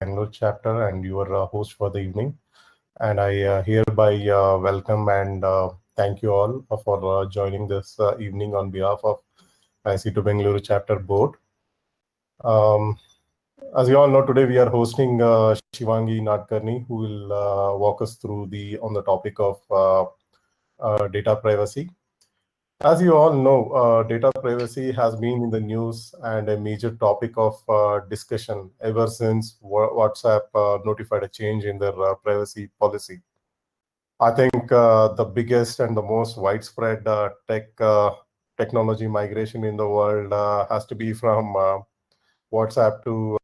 Bangalore Chapter and your host for the evening. And I hereby welcome and thank you all for joining this evening on behalf of IC2 Bangalore Chapter Board. Um, as you all know, today we are hosting Shivangi Nadkarni, who will walk us through on the topic of data privacy. As you all know, data privacy has been in the news and a major topic of discussion ever since WhatsApp notified a change in their privacy policy. I think the biggest and the most widespread technology migration in the world has to be from WhatsApp to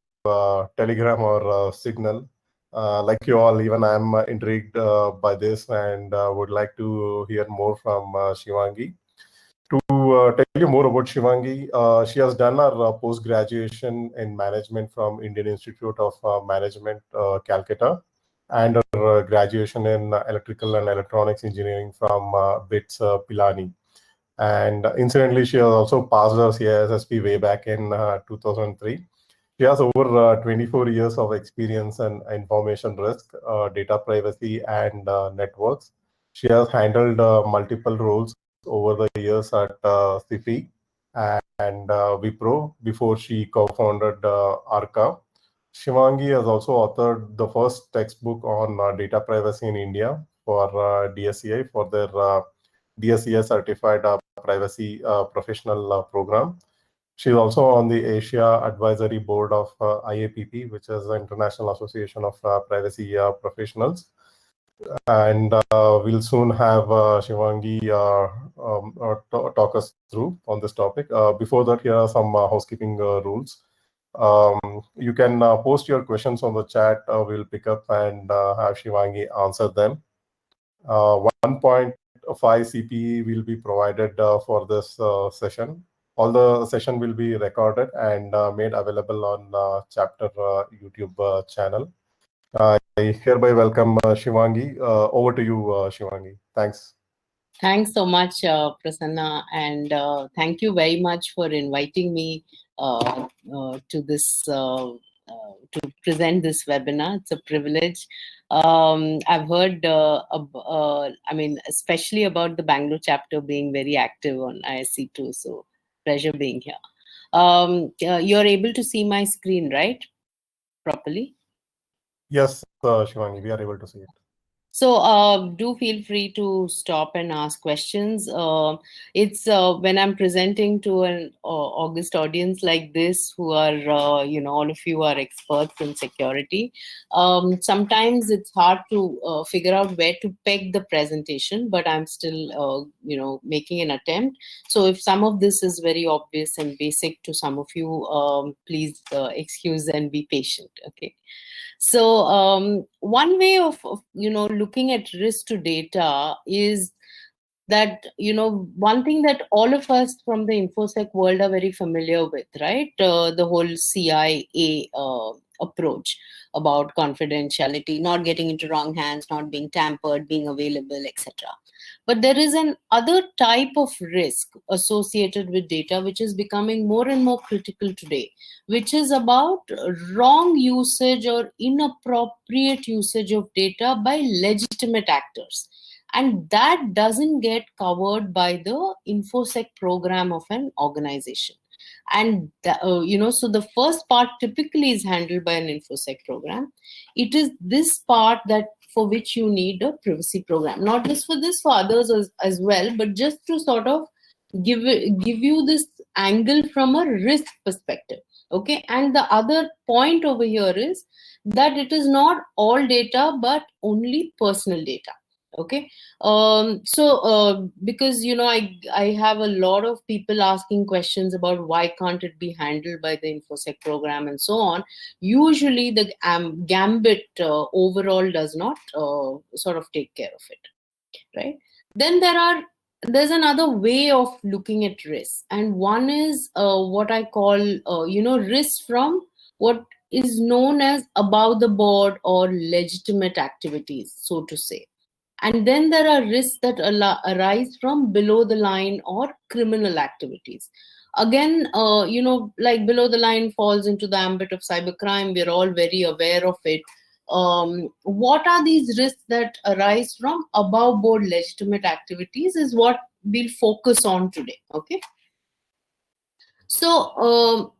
Telegram or Signal. Like you all, even I'm intrigued by this and would like to hear more from Shivangi. To tell you more about Shivangi, she has done her post-graduation in management from Indian Institute of Management, Calcutta, and her graduation in electrical and electronics engineering from BITS Pilani. And incidentally, she has also passed her CISSP way back in 2003. She has over 24 years of experience in information risk, data privacy, and networks. She has handled multiple roles over the years at CIFI and Wipro before she co-founded Arca. Shivangi has also authored the first textbook on data privacy in India for DSCI for their DSCI certified privacy professional program. She's also on the Asia Advisory Board of IAPP, which is the International Association of Privacy Professionals. And we'll soon have Shivangi talk us through on this topic. Before that, here are some housekeeping rules. You can post your questions on the chat. We'll pick up and have Shivangi answer them. 1.5 CPE will be provided for this session. All the session will be recorded and made available on chapter YouTube channel. I hereby welcome Shivangi. Over to you, Shivangi. Thanks. Thanks so much, Prasanna, and thank you very much for inviting me to this to present this webinar. It's a privilege. I've heard, I mean, especially about the Bangalore chapter being very active on ISC2, so pleasure being here. You're able to see my screen, right? Properly? Yes, Shivangi, we are able to see it. So do feel free to stop and ask questions. It's when I'm presenting to an august audience like this, who are, you know, all of you are experts in security. Sometimes it's hard to figure out where to peg the presentation, but I'm still, you know, making an attempt. So if some of this is very obvious and basic to some of you, please excuse and be patient. Okay. So one way of you know, looking at risk to data is that, you know, one thing that all of us from the infosec world are very familiar with, right? The whole CIA approach about confidentiality, not getting into wrong hands, not being tampered, being available, etc. But there is an other type of risk associated with data, which is becoming more and more critical today, which is about wrong usage or inappropriate usage of data by legitimate actors. And that doesn't get covered by the infosec program of an organization. And you know, so the first part typically is handled by an infosec program. It is this part that for which you need a privacy program, not just for this, for others as well, but just to sort of give you this angle from a risk perspective. Okay. And the other point over here is that it is not all data but only personal data. Okay. Because, you know, I have a lot of people asking questions about why can't it be handled by the infosec program and so on. Usually the gambit overall does not sort of take care of it, right? Then there's another way of looking at risk, and one is what I call you know, risk from what is known as above the board or legitimate activities, so to say. And then there are risks that arise from below the line or criminal activities. Again, like below the line falls into the ambit of cybercrime. We're all very aware of it. What are these risks that arise from above board legitimate activities is what we'll focus on today. Okay. So,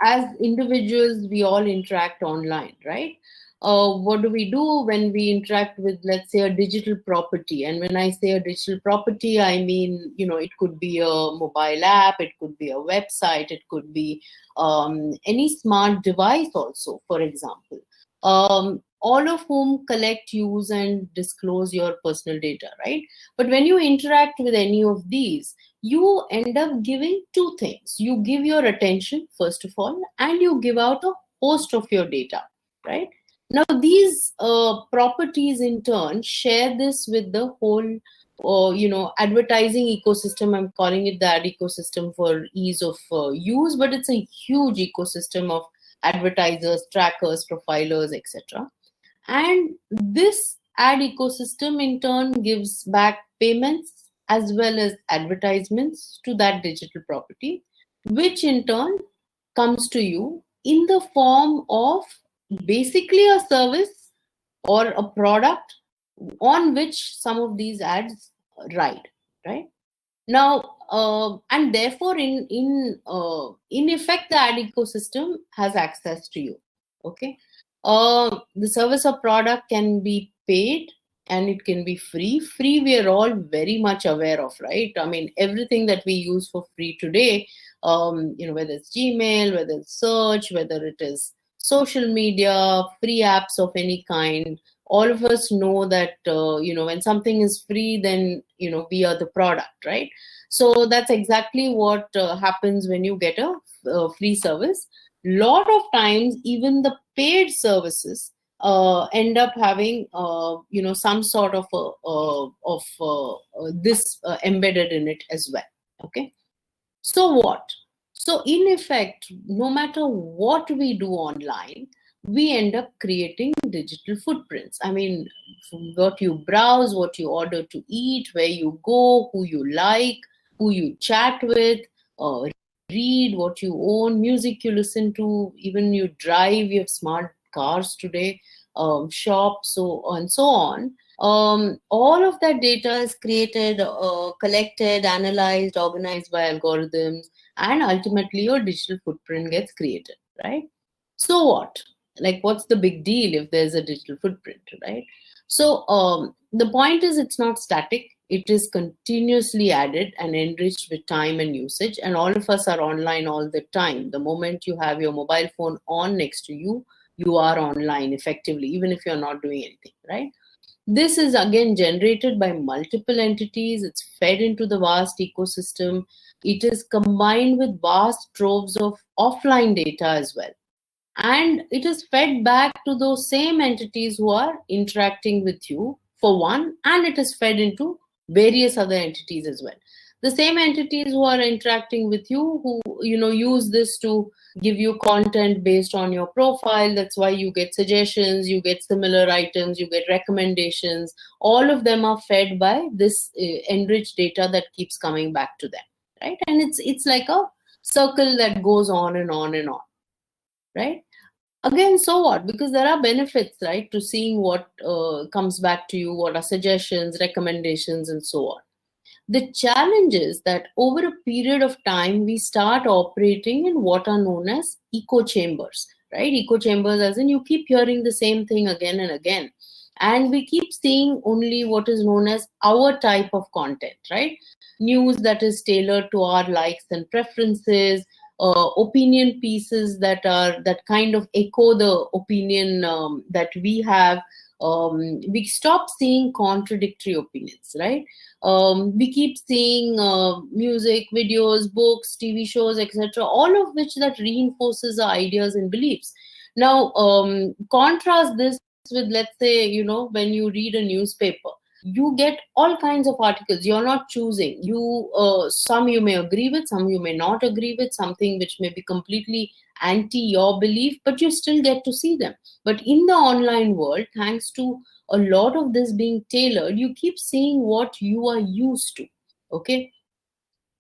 as individuals, we all interact online, right? What do we do when we interact with, let's say, a digital property? And when I say a digital property, I mean, it could be a mobile app, it could be a website, it could be any smart device also, for example, all of whom collect, use, and disclose your personal data, right? But when you interact with any of these, you end up giving two things. You give your attention, first of all, and you give out a host of your data, right? Now, these properties in turn share this with the whole, advertising ecosystem. I'm calling it the ad ecosystem for ease of use, but it's a huge ecosystem of advertisers, trackers, profilers, etc. And this ad ecosystem in turn gives back payments as well as advertisements to that digital property, which in turn comes to you in the form of basically a service or a product on which some of these ads ride, right? Now, and therefore, in effect, the ad ecosystem has access to you. Okay, the service or product can be paid and it can be free. Free, we are all very much aware of, right? I mean, everything that we use for free today, whether it's Gmail, whether it's search, whether it is social media, free apps of any kind. All of us know that when something is free, then we are the product, right? So that's exactly what happens when you get a free service. Lot of times even the paid services end up having some sort of this embedded in it as well. Okay, so what? So in effect, no matter what we do online, we end up creating digital footprints. I mean, what you browse, what you order to eat, where you go, who you like, who you chat with, uh, read, what you own, music you listen to, even you drive, you have smart cars today, shop, so and so on. All of that data is created, collected, analyzed, organized by algorithms, and ultimately your digital footprint gets created, right? So what? Like, what's the big deal if there's a digital footprint, right? So the point is, it's not static. It is continuously added and enriched with time and usage. And all of us are online all the time. The moment you have your mobile phone on next to you, you are online effectively, even if you're not doing anything, right? This is again generated by multiple entities. It's fed into the vast ecosystem. It is combined with vast troves of offline data as well. And it is fed back to those same entities who are interacting with you, for one, and it is fed into various other entities as well. The same entities who are interacting with you, who use this to give you content based on your profile. That's why you get suggestions, you get similar items, you get recommendations. All of them are fed by this enriched data that keeps coming back to them, right? And it's like a circle that goes on and on and on, right? Again, so what? Because there are benefits, right, to seeing what comes back to you, what are suggestions, recommendations, and so on. The challenge is that over a period of time, we start operating in what are known as echo chambers, right? Echo chambers, as in you keep hearing the same thing again and again. And we keep seeing only what is known as our type of content, right? News that is tailored to our likes and preferences, opinion pieces that kind of echo the opinion that we have. We stop seeing contradictory opinions, right? We keep seeing music, videos, books, TV shows, etc., all of which that reinforces our ideas and beliefs. Now, contrast this with, let's say, when you read a newspaper, you get all kinds of articles. You're not choosing. Some you may agree with, some you may not agree with, something which may be completely anti your belief, but you still get to see them. But in the online world, thanks to a lot of this being tailored, you keep seeing what you are used to. Okay.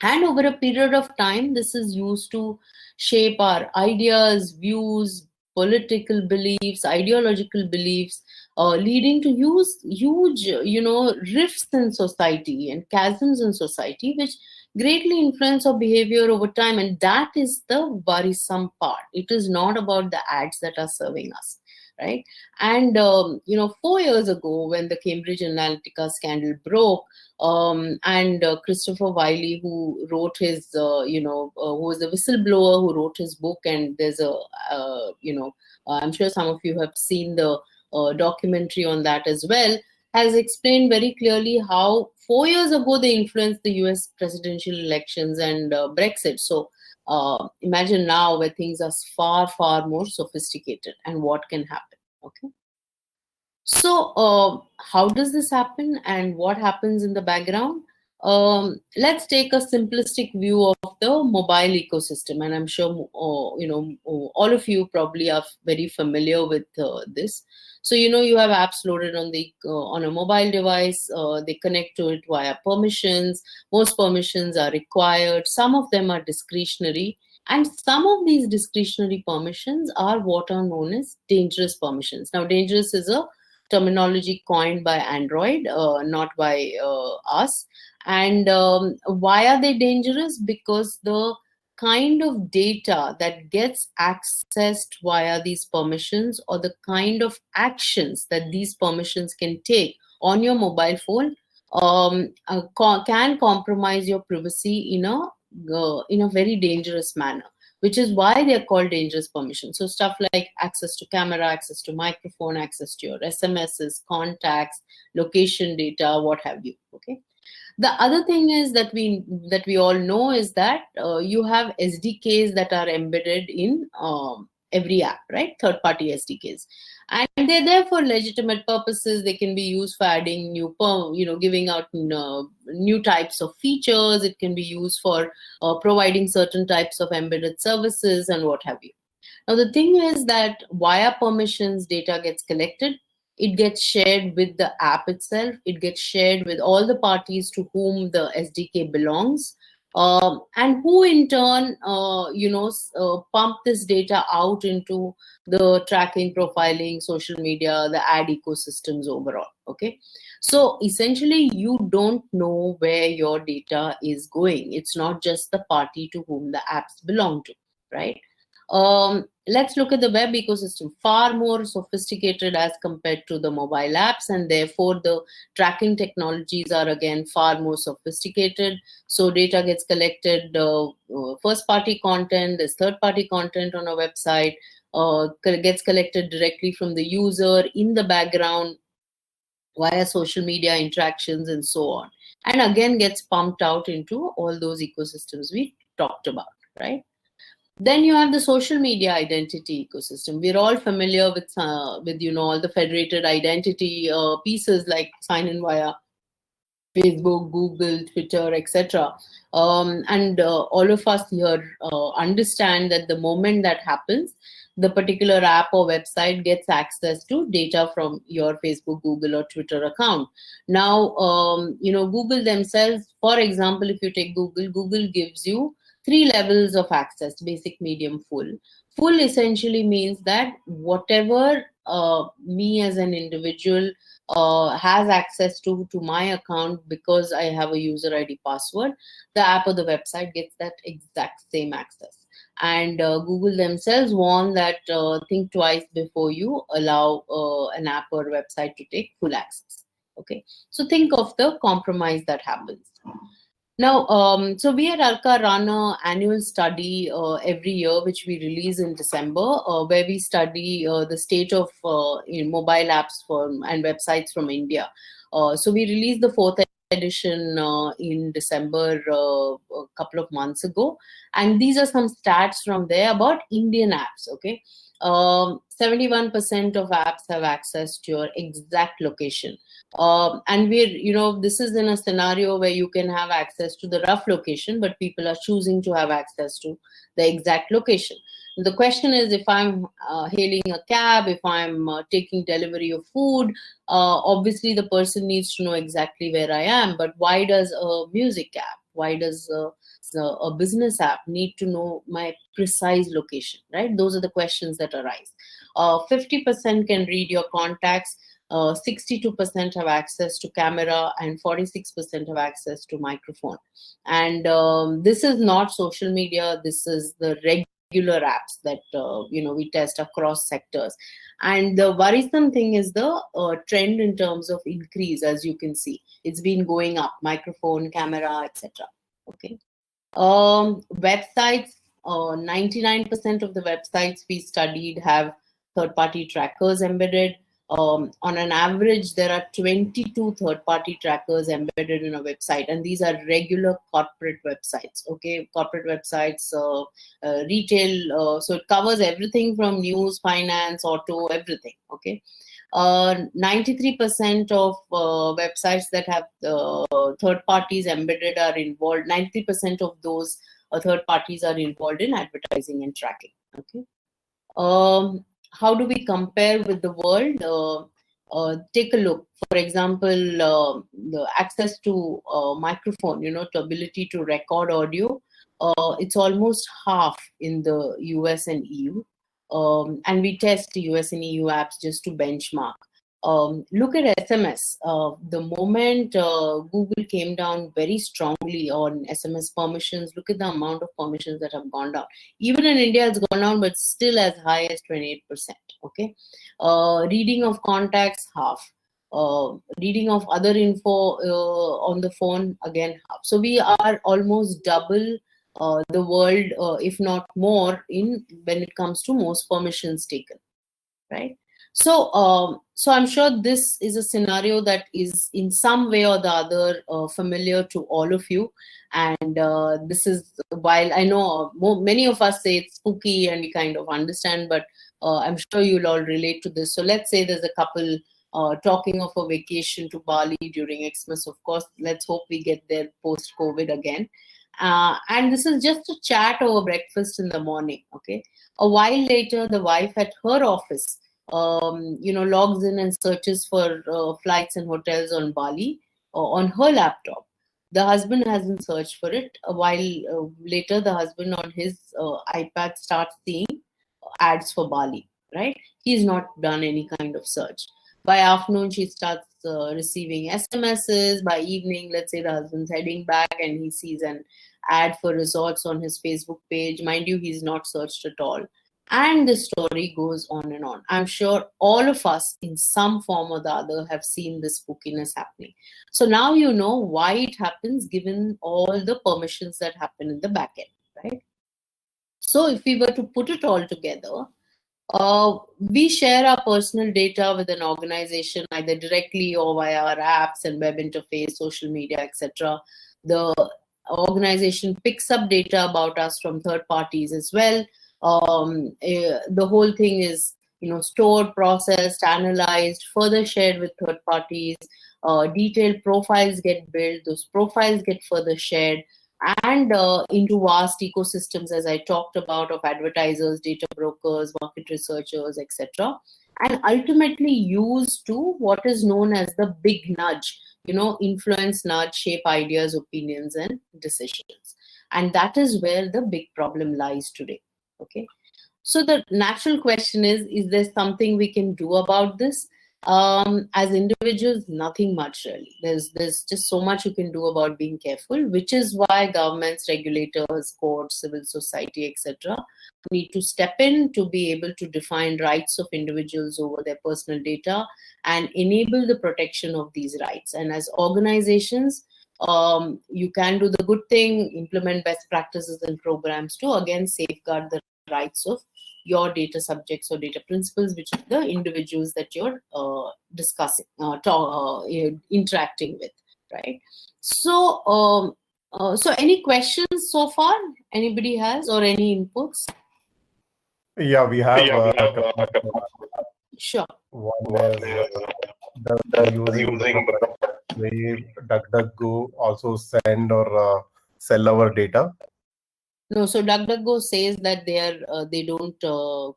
And over a period of time, this is used to shape our ideas, views, political beliefs, ideological beliefs, leading to huge, rifts in society and chasms in society, which greatly influence our behavior over time. And that is the worrisome part. It is not about the ads that are serving us, right? And 4 years ago, when the Cambridge Analytica scandal broke, and Christopher Wiley, who wrote his, who was the whistleblower who wrote his book, and there's a, I'm sure some of you have seen the documentary on that as well, has explained very clearly how 4 years ago they influenced the US presidential elections and Brexit. So imagine now where things are far, far more sophisticated and what can happen. Okay. So, how does this happen and what happens in the background? Let's take a simplistic view of the mobile ecosystem, and I'm sure all of you probably are very familiar with this. So, you have apps loaded on the on a mobile device. They connect to it via permissions. Most permissions are required. Some of them are discretionary, and some of these discretionary permissions are what are known as dangerous permissions. Now, dangerous is a terminology coined by Android, not by us. And why are they dangerous? Because the kind of data that gets accessed via these permissions, or the kind of actions that these permissions can take on your mobile phone, can compromise your privacy in a very dangerous manner, which is why they're called dangerous permissions. So stuff like access to camera, access to microphone, access to your SMSs, contacts, location data, what have you. Okay. The other thing is that we all know is that you have SDKs that are embedded in every app, right? Third party SDKs, and they're there for legitimate purposes. They can be used for adding giving out new types of features. It can be used for providing certain types of embedded services and what have you. Now, the thing is that via permissions, data gets collected. It gets shared with the app itself. It gets shared with all the parties to whom the SDK belongs, and who in turn, pump this data out into the tracking, profiling, social media, the ad ecosystems overall. Okay, so essentially, you don't know where your data is going. It's not just the party to whom the apps belong to, right? Let's look at the web ecosystem, far more sophisticated as compared to the mobile apps, and therefore the tracking technologies are again far more sophisticated. So data gets collected, first party content, there's third party content on a website, gets collected directly from the user in the background via social media interactions and so on, and again gets pumped out into all those ecosystems we talked about, right? Then you have the social media identity ecosystem. We're all familiar with all the federated identity pieces like sign in via Facebook, Google, Twitter, etc. And all of us here understand that the moment that happens, the particular app or website gets access to data from your Facebook, Google, or Twitter account. Now, Google themselves, for example, if you take Google, Google gives you three levels of access: basic, medium, full. Full essentially means that whatever me as an individual has access to my account, because I have a user ID password, the app or the website gets that exact same access. And Google themselves warn that think twice before you allow an app or website to take full access. Okay, so think of the compromise that happens. Now, so we at Arca run an annual study every year, which we release in December, where we study the state of mobile apps and websites from India. So we released the fourth edition in December a couple of months ago, and these are some stats from there about Indian apps. Okay, 71% of apps have access to your exact location. And this is in a scenario where you can have access to the rough location, but people are choosing to have access to the exact location. The question is, if I'm hailing a cab, if I'm taking delivery of food, obviously the person needs to know exactly where I am. But why does a music app, Why does a business app need to know my precise location, right? Those are the questions that arise. 50% can read your contacts, 62% have access to camera, and 46% have access to microphone. And this is not social media, this is the regular apps that we test across sectors. And the worrisome thing is the trend in terms of increase. As you can see, it's been going up: microphone, camera, etc. Okay. Websites, 99% of the websites we studied have third-party trackers embedded. On an average, there are 22 third-party trackers embedded in a website, and these are regular corporate websites. Okay, corporate websites, retail, so it covers everything from news, finance, auto, everything. Okay. 93% of websites that have third parties embedded are involved. 93% of those third parties are involved in advertising and tracking. Okay. How do we compare with the world? Take a look. For example, the access to microphone, the ability to record audio, it's almost half in the US and EU. And we test US and EU apps just to benchmark. Look at SMS. The moment Google came down very strongly on SMS permissions, look at the amount of permissions that have gone down. Even in India, it's gone down, but still as high as 28%. Okay. Reading of contacts, half. Reading of other info on the phone, again, half. So we are almost double the world, if not more, in when it comes to most permissions taken, right? So I'm sure this is a scenario that is in some way or the other familiar to all of you. And this is, while I know many of us say it's spooky and we kind of understand, but I'm sure you'll all relate to this. So let's say there's a couple talking of a vacation to Bali during Xmas. Of course, let's hope we get there post-COVID again. And this is just a chat over breakfast in the morning. Okay. A while later, the wife at her office logs in and searches for flights and hotels on Bali on her laptop. The husband hasn't searched for it. A while later, the husband on his iPad starts seeing ads for Bali, right? He's not done any kind of search. By afternoon, she starts receiving SMSs. By evening, let's say the husband's heading back and he sees an ad for resorts on his Facebook page. Mind you, he's not searched at all. And the story goes on and on. I'm sure all of us, in some form or the other, have seen this spookiness happening. So now you know why it happens, given all the permissions that happen in the back end, right? So if we were to put it all together, we share our personal data with an organization either directly or via our apps and web interface, social media, etc. The organization picks up data about us from third parties as well. The whole thing is stored, processed, analyzed, further shared with third parties. Detailed profiles get built, those profiles get further shared, and into vast ecosystems, as I talked about, of advertisers, data brokers, market researchers, etc. And ultimately used to what is known as the big nudge, influence, nudge, shape ideas, opinions, and decisions. And that is where the big problem lies today. Okay. So the natural question is there something we can do about this? As individuals, nothing much really. There's just so much you can do about being careful, which is why governments, regulators, courts, civil society, etc., need to step in to be able to define rights of individuals over their personal data and enable the protection of these rights. And as organizations, you can do the good thing, implement best practices and programs to again safeguard the rights of your data subjects or data principals, which are the individuals that you're discussing, interacting with, right? So, so any questions so far? Anybody has, or any inputs? Yeah, we have a couple Sure. One is using way DuckDuckGo also send or sell our data. No, so DuckDuckGo says that they don't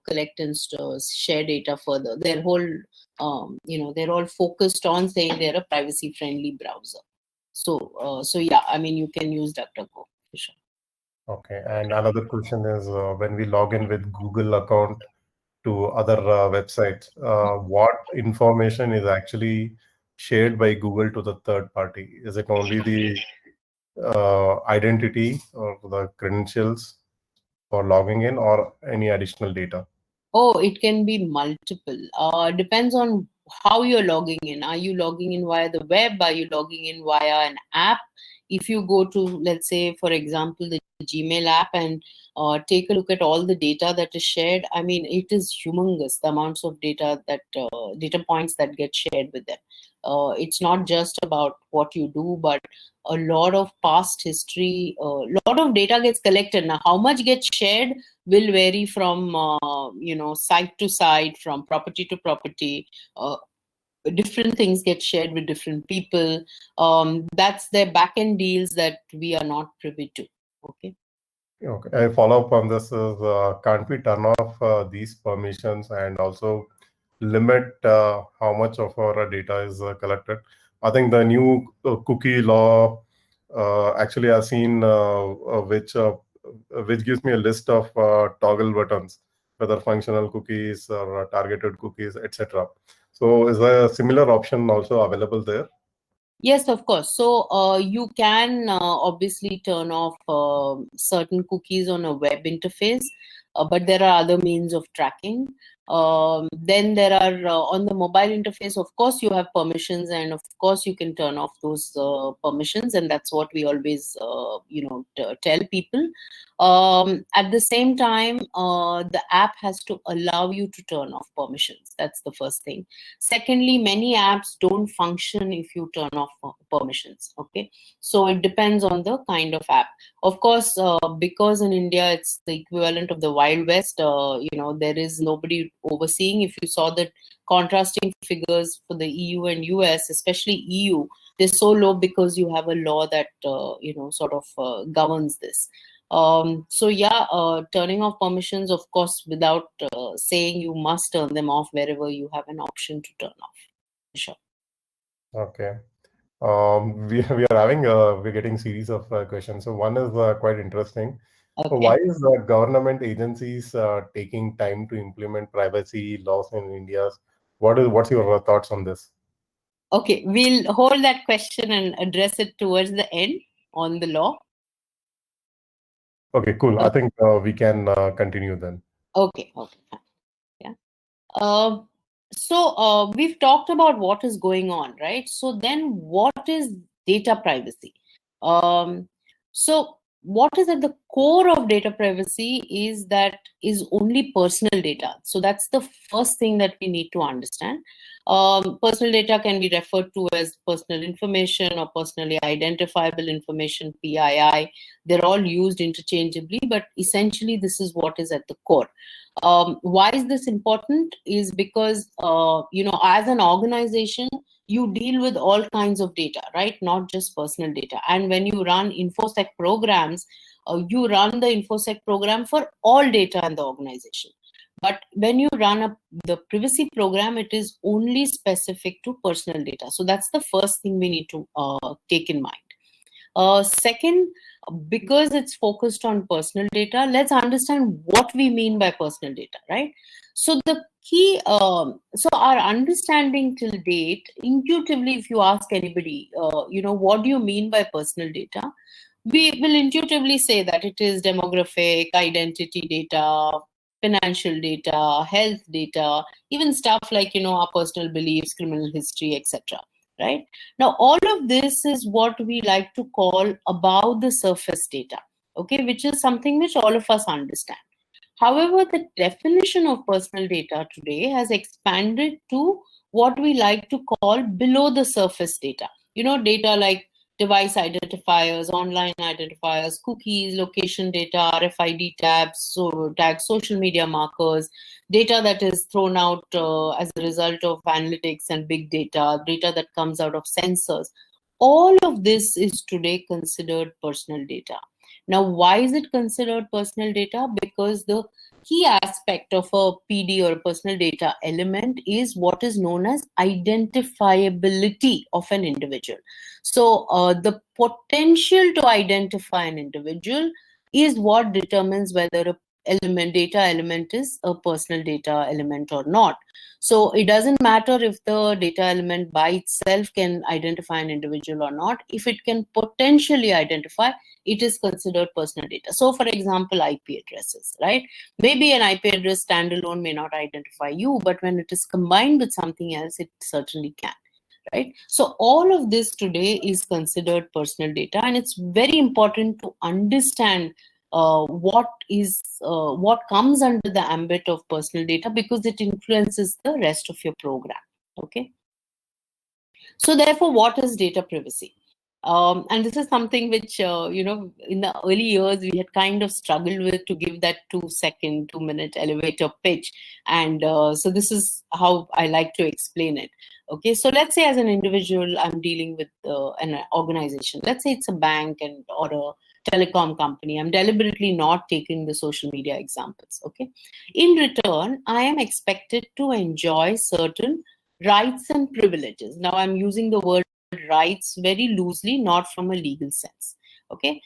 collect and share data further. Their whole, they're all focused on saying they're a privacy-friendly browser. So yeah, I mean, you can use DuckDuckGo for sure. Okay. And another question is when we log in with Google account to other websites, what information is actually shared by Google to the third party? Is it only the identity or the credentials for logging in or any additional data? Oh, it can be multiple. Depends on how you're logging in. Are you logging in via the web? Are you logging in via an app? If you go to, let's say, for example, the Gmail app and take a look at all the data that is shared, I mean, it is humongous, the amounts of data that data points that get shared with them. It's not just about what you do, but a lot of past history, a lot of data gets collected. Now, how much gets shared will vary from site to site, from property to property. Different things get shared with different people. That's their back end deals that we are not privy to. Okay. Okay. A follow-up on this is can't we turn off these permissions and also limit how much of our data is collected? I think the new cookie law actually I've seen which gives me a list of toggle buttons, whether functional cookies or targeted cookies, etc. So is there a similar option also available there? Yes, of course. So you can obviously turn off certain cookies on a web interface, but there are other means of tracking. Then there are on the mobile interface, of course, you have permissions, and of course, you can turn off those permissions, and that's what we always, tell people. At the same time, the app has to allow you to turn off permissions. That's the first thing. Secondly, many apps don't function if you turn off permissions. Okay, so it depends on the kind of app. Of course, because in India it's the equivalent of the Wild West. There is nobody overseeing. If you saw the contrasting figures for the EU and US, especially EU, they're so low because you have a law that sort of governs this. So yeah, turning off permissions, of course, without saying you must turn them off wherever you have an option to turn off. Sure. Okay. We are having we're getting series of questions. So one is quite interesting. So Okay. why is the government agencies taking time to implement privacy laws in India? What's your thoughts on this? Okay, we'll hold that question and address it towards the end on the law. Okay, cool. I Okay. think we can continue then. Okay. Fine. Yeah. Uh, so we've talked about what is going on, right? So then what is data privacy? Um, so what is at the core of data privacy is that is only personal data. So that's the first thing that we need to understand. Personal data can be referred to as personal information or personally identifiable information, PII. They're all used interchangeably, but essentially this is what is at the core. Why is this important? Is because as an organization, you deal with all kinds of data, right? Not just personal data. And when you run infosec programs, you run the infosec program for all data in the organization. But when you run the privacy program, it is only specific to personal data. So that's the first thing we need to take in mind. Second, because it's focused on personal data, let's understand what we mean by personal data, right? So the key, so our understanding till date, intuitively, if you ask anybody, what do you mean by personal data? We will intuitively say that it is demographic, identity data, financial data, health data, even stuff like, our personal beliefs, criminal history, etc. Right? Now, all of this is what we like to call above the surface data, okay, which is something which all of us understand. However, the definition of personal data today has expanded to what we like to call below the surface data. Data like device identifiers, online identifiers, cookies, location data, RFID tags, social media markers, data that is thrown out as a result of analytics and big data that comes out of sensors. All of this is today considered personal data. Now, why is it considered personal data? Because the key aspect of a PD or a personal data element is what is known as identifiability of an individual. So the potential to identify an individual is what determines whether a data element is a personal data element or not. So it doesn't matter if the data element by itself can identify an individual or not. If it can potentially identify, it is considered personal data. So for example, IP addresses, right? Maybe an IP address standalone may not identify you, but when it is combined with something else, it certainly can. Right? So all of this today is considered personal data, and it's very important to understand what comes under the ambit of personal data, because it influences the rest of your program. Okay. So therefore, what is data privacy? And this is something which, in the early years, we had kind of struggled with to give that 2-minute elevator pitch. And so this is how I like to explain it. Okay, so let's say as an individual, I'm dealing with an organization. Let's say it's a bank or a telecom company. I'm deliberately not taking the social media examples. Okay, in return, I am expected to enjoy certain rights and privileges. Now, I'm using the word rights very loosely, not from a legal sense. Okay,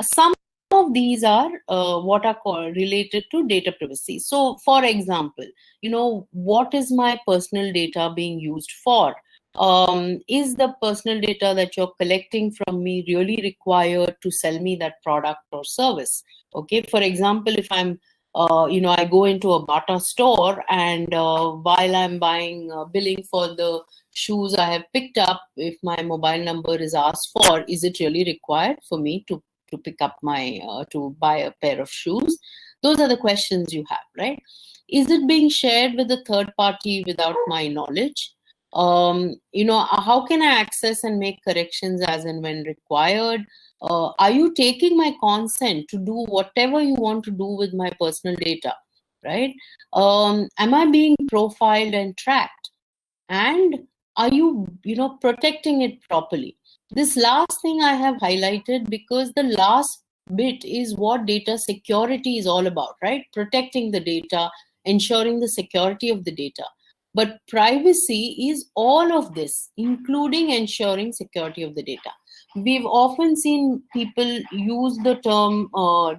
some of these are what are called related to data privacy. So, for example, what is my personal data being used for? Is the personal data that you're collecting from me really required to sell me that product or service? Okay, for example, if I'm I go into a Bata store, and while I'm billing for the shoes I have picked up, if my mobile number is asked for, is it really required for me to pick up to buy a pair of shoes? Those are the questions you have, right? Is it being shared with a third party without my knowledge? How can I access and make corrections as and when required? Are you taking my consent to do whatever you want to do with my personal data, right? Am I being profiled and tracked? And are you protecting it properly? This last thing I have highlighted because the last bit is what data security is all about, right? Protecting the data, ensuring the security of the data. But privacy is all of this, including ensuring security of the data. We've often seen people use the term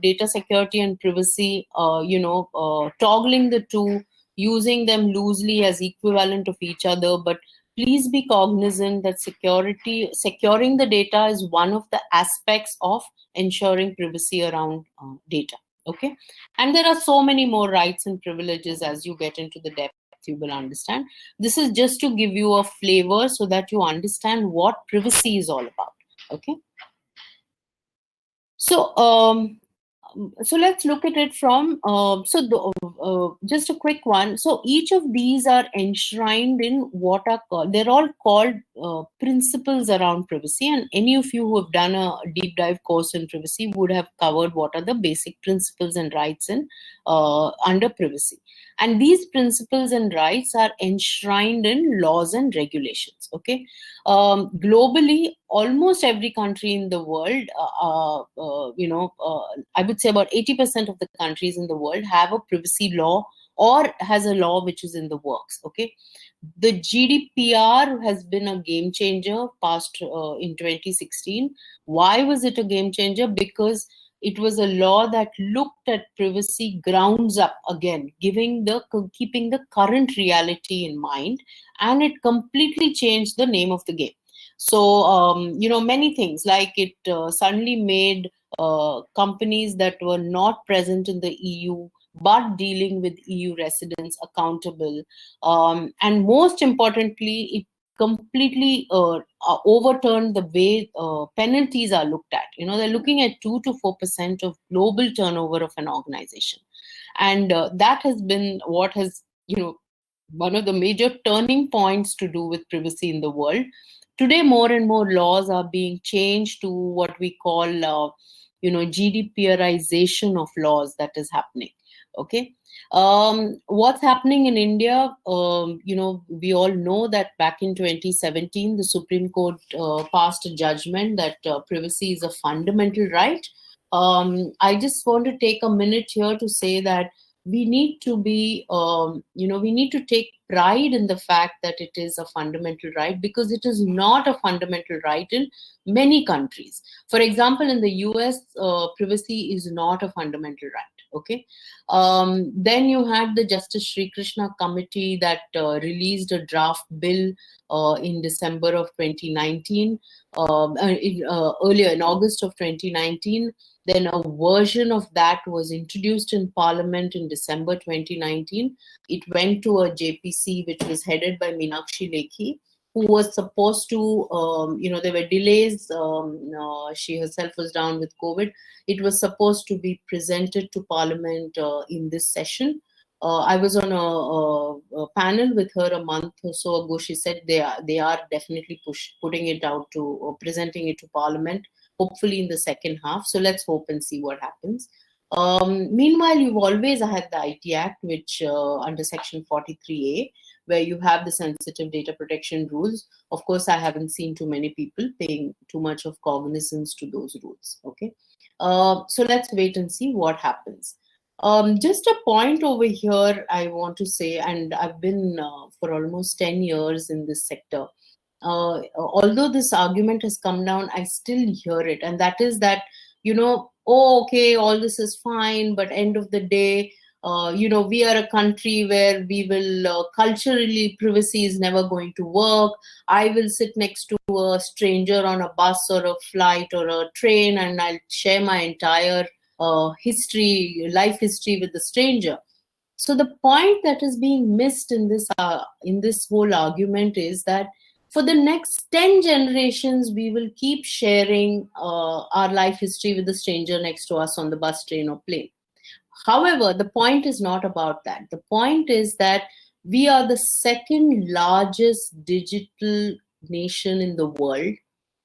data security and privacy, toggling the two, using them loosely as equivalent of each other. But please be cognizant that securing the data is one of the aspects of ensuring privacy around data. Okay. And there are so many more rights and privileges. As you get into the depth, you will understand. This is just to give you a flavor so that you understand what privacy is all about. Okay. So let's look at it from just a quick one. So each of these are enshrined in what are called, they're all called principles around privacy, and any of you who have done a deep dive course in privacy would have covered what are the basic principles and rights in under privacy. And these principles and rights are enshrined in laws and regulations. Okay. Globally, almost every country in the world, I would say about 80% of the countries in the world have a privacy law or has a law which is in the works. Okay. The GDPR has been a game changer passed in 2016. Why was it a game changer? Because it was a law that looked at privacy grounds up again, keeping the current reality in mind, and it completely changed the name of the game. So, many things like it suddenly made companies that were not present in the EU but dealing with EU residents accountable. And most importantly, it completely overturned the way penalties are looked at. They're looking at 2 to 4% of global turnover of an organization. And that has been what has, one of the major turning points to do with privacy in the world. Today, more and more laws are being changed to what we call, GDPRization of laws that is happening. Okay. What's happening in India? We all know that back in 2017, the Supreme Court passed a judgment that privacy is a fundamental right. I just want to take a minute here to say that we need to be, we need to take pride in the fact that it is a fundamental right, because it is not a fundamental right in many countries. For example, in the US, privacy is not a fundamental right. Okay. Then you had the Justice Sri Krishna committee that released a draft bill in December of 2019. Earlier in August of 2019, then a version of that was introduced in Parliament in December 2019. It went to a JPC, which was headed by Meenakshi Lekhi, who was supposed to, there were delays. She herself was down with COVID. It was supposed to be presented to Parliament in this session. I was on a panel with her a month or so ago. She said they are definitely putting it out to, or presenting it to Parliament, hopefully in the second half. So let's hope and see what happens. Meanwhile, you've always had the IT Act, which under Section 43A, where you have the sensitive data protection rules. Of course, I haven't seen too many people paying too much of cognizance to those rules. Okay, so let's wait and see what happens. Just a point over here I want to say, and I've been for almost 10 years in this sector. Although this argument has come down, I still hear it, and that is that, oh, okay, all this is fine, but end of the day, we are a country where we will culturally, privacy is never going to work. I will sit next to a stranger on a bus or a flight or a train, and I'll share my entire life history with the stranger. So the point that is being missed in this whole argument is that for the next 10 generations, we will keep sharing our life history with the stranger next to us on the bus, train, or plane. However, the point is not about that. The point is that we are the second largest digital nation in the world,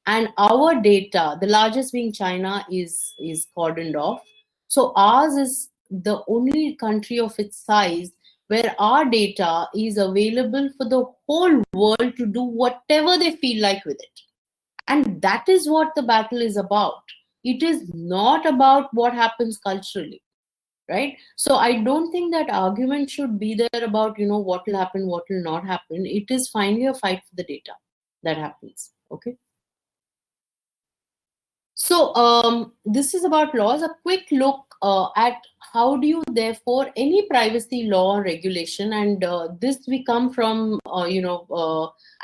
and our data, the largest being China, is cordoned off. So ours is the only country of its size where our data is available for the whole world to do whatever they feel like with it. And that is what the battle is about. It is not about what happens culturally, right? So I don't think that argument should be there about, what will happen, what will not happen. It is finally a fight for the data that happens. Okay. So this is about laws. A quick look at how do you, therefore, any privacy law or regulation, and this we come from,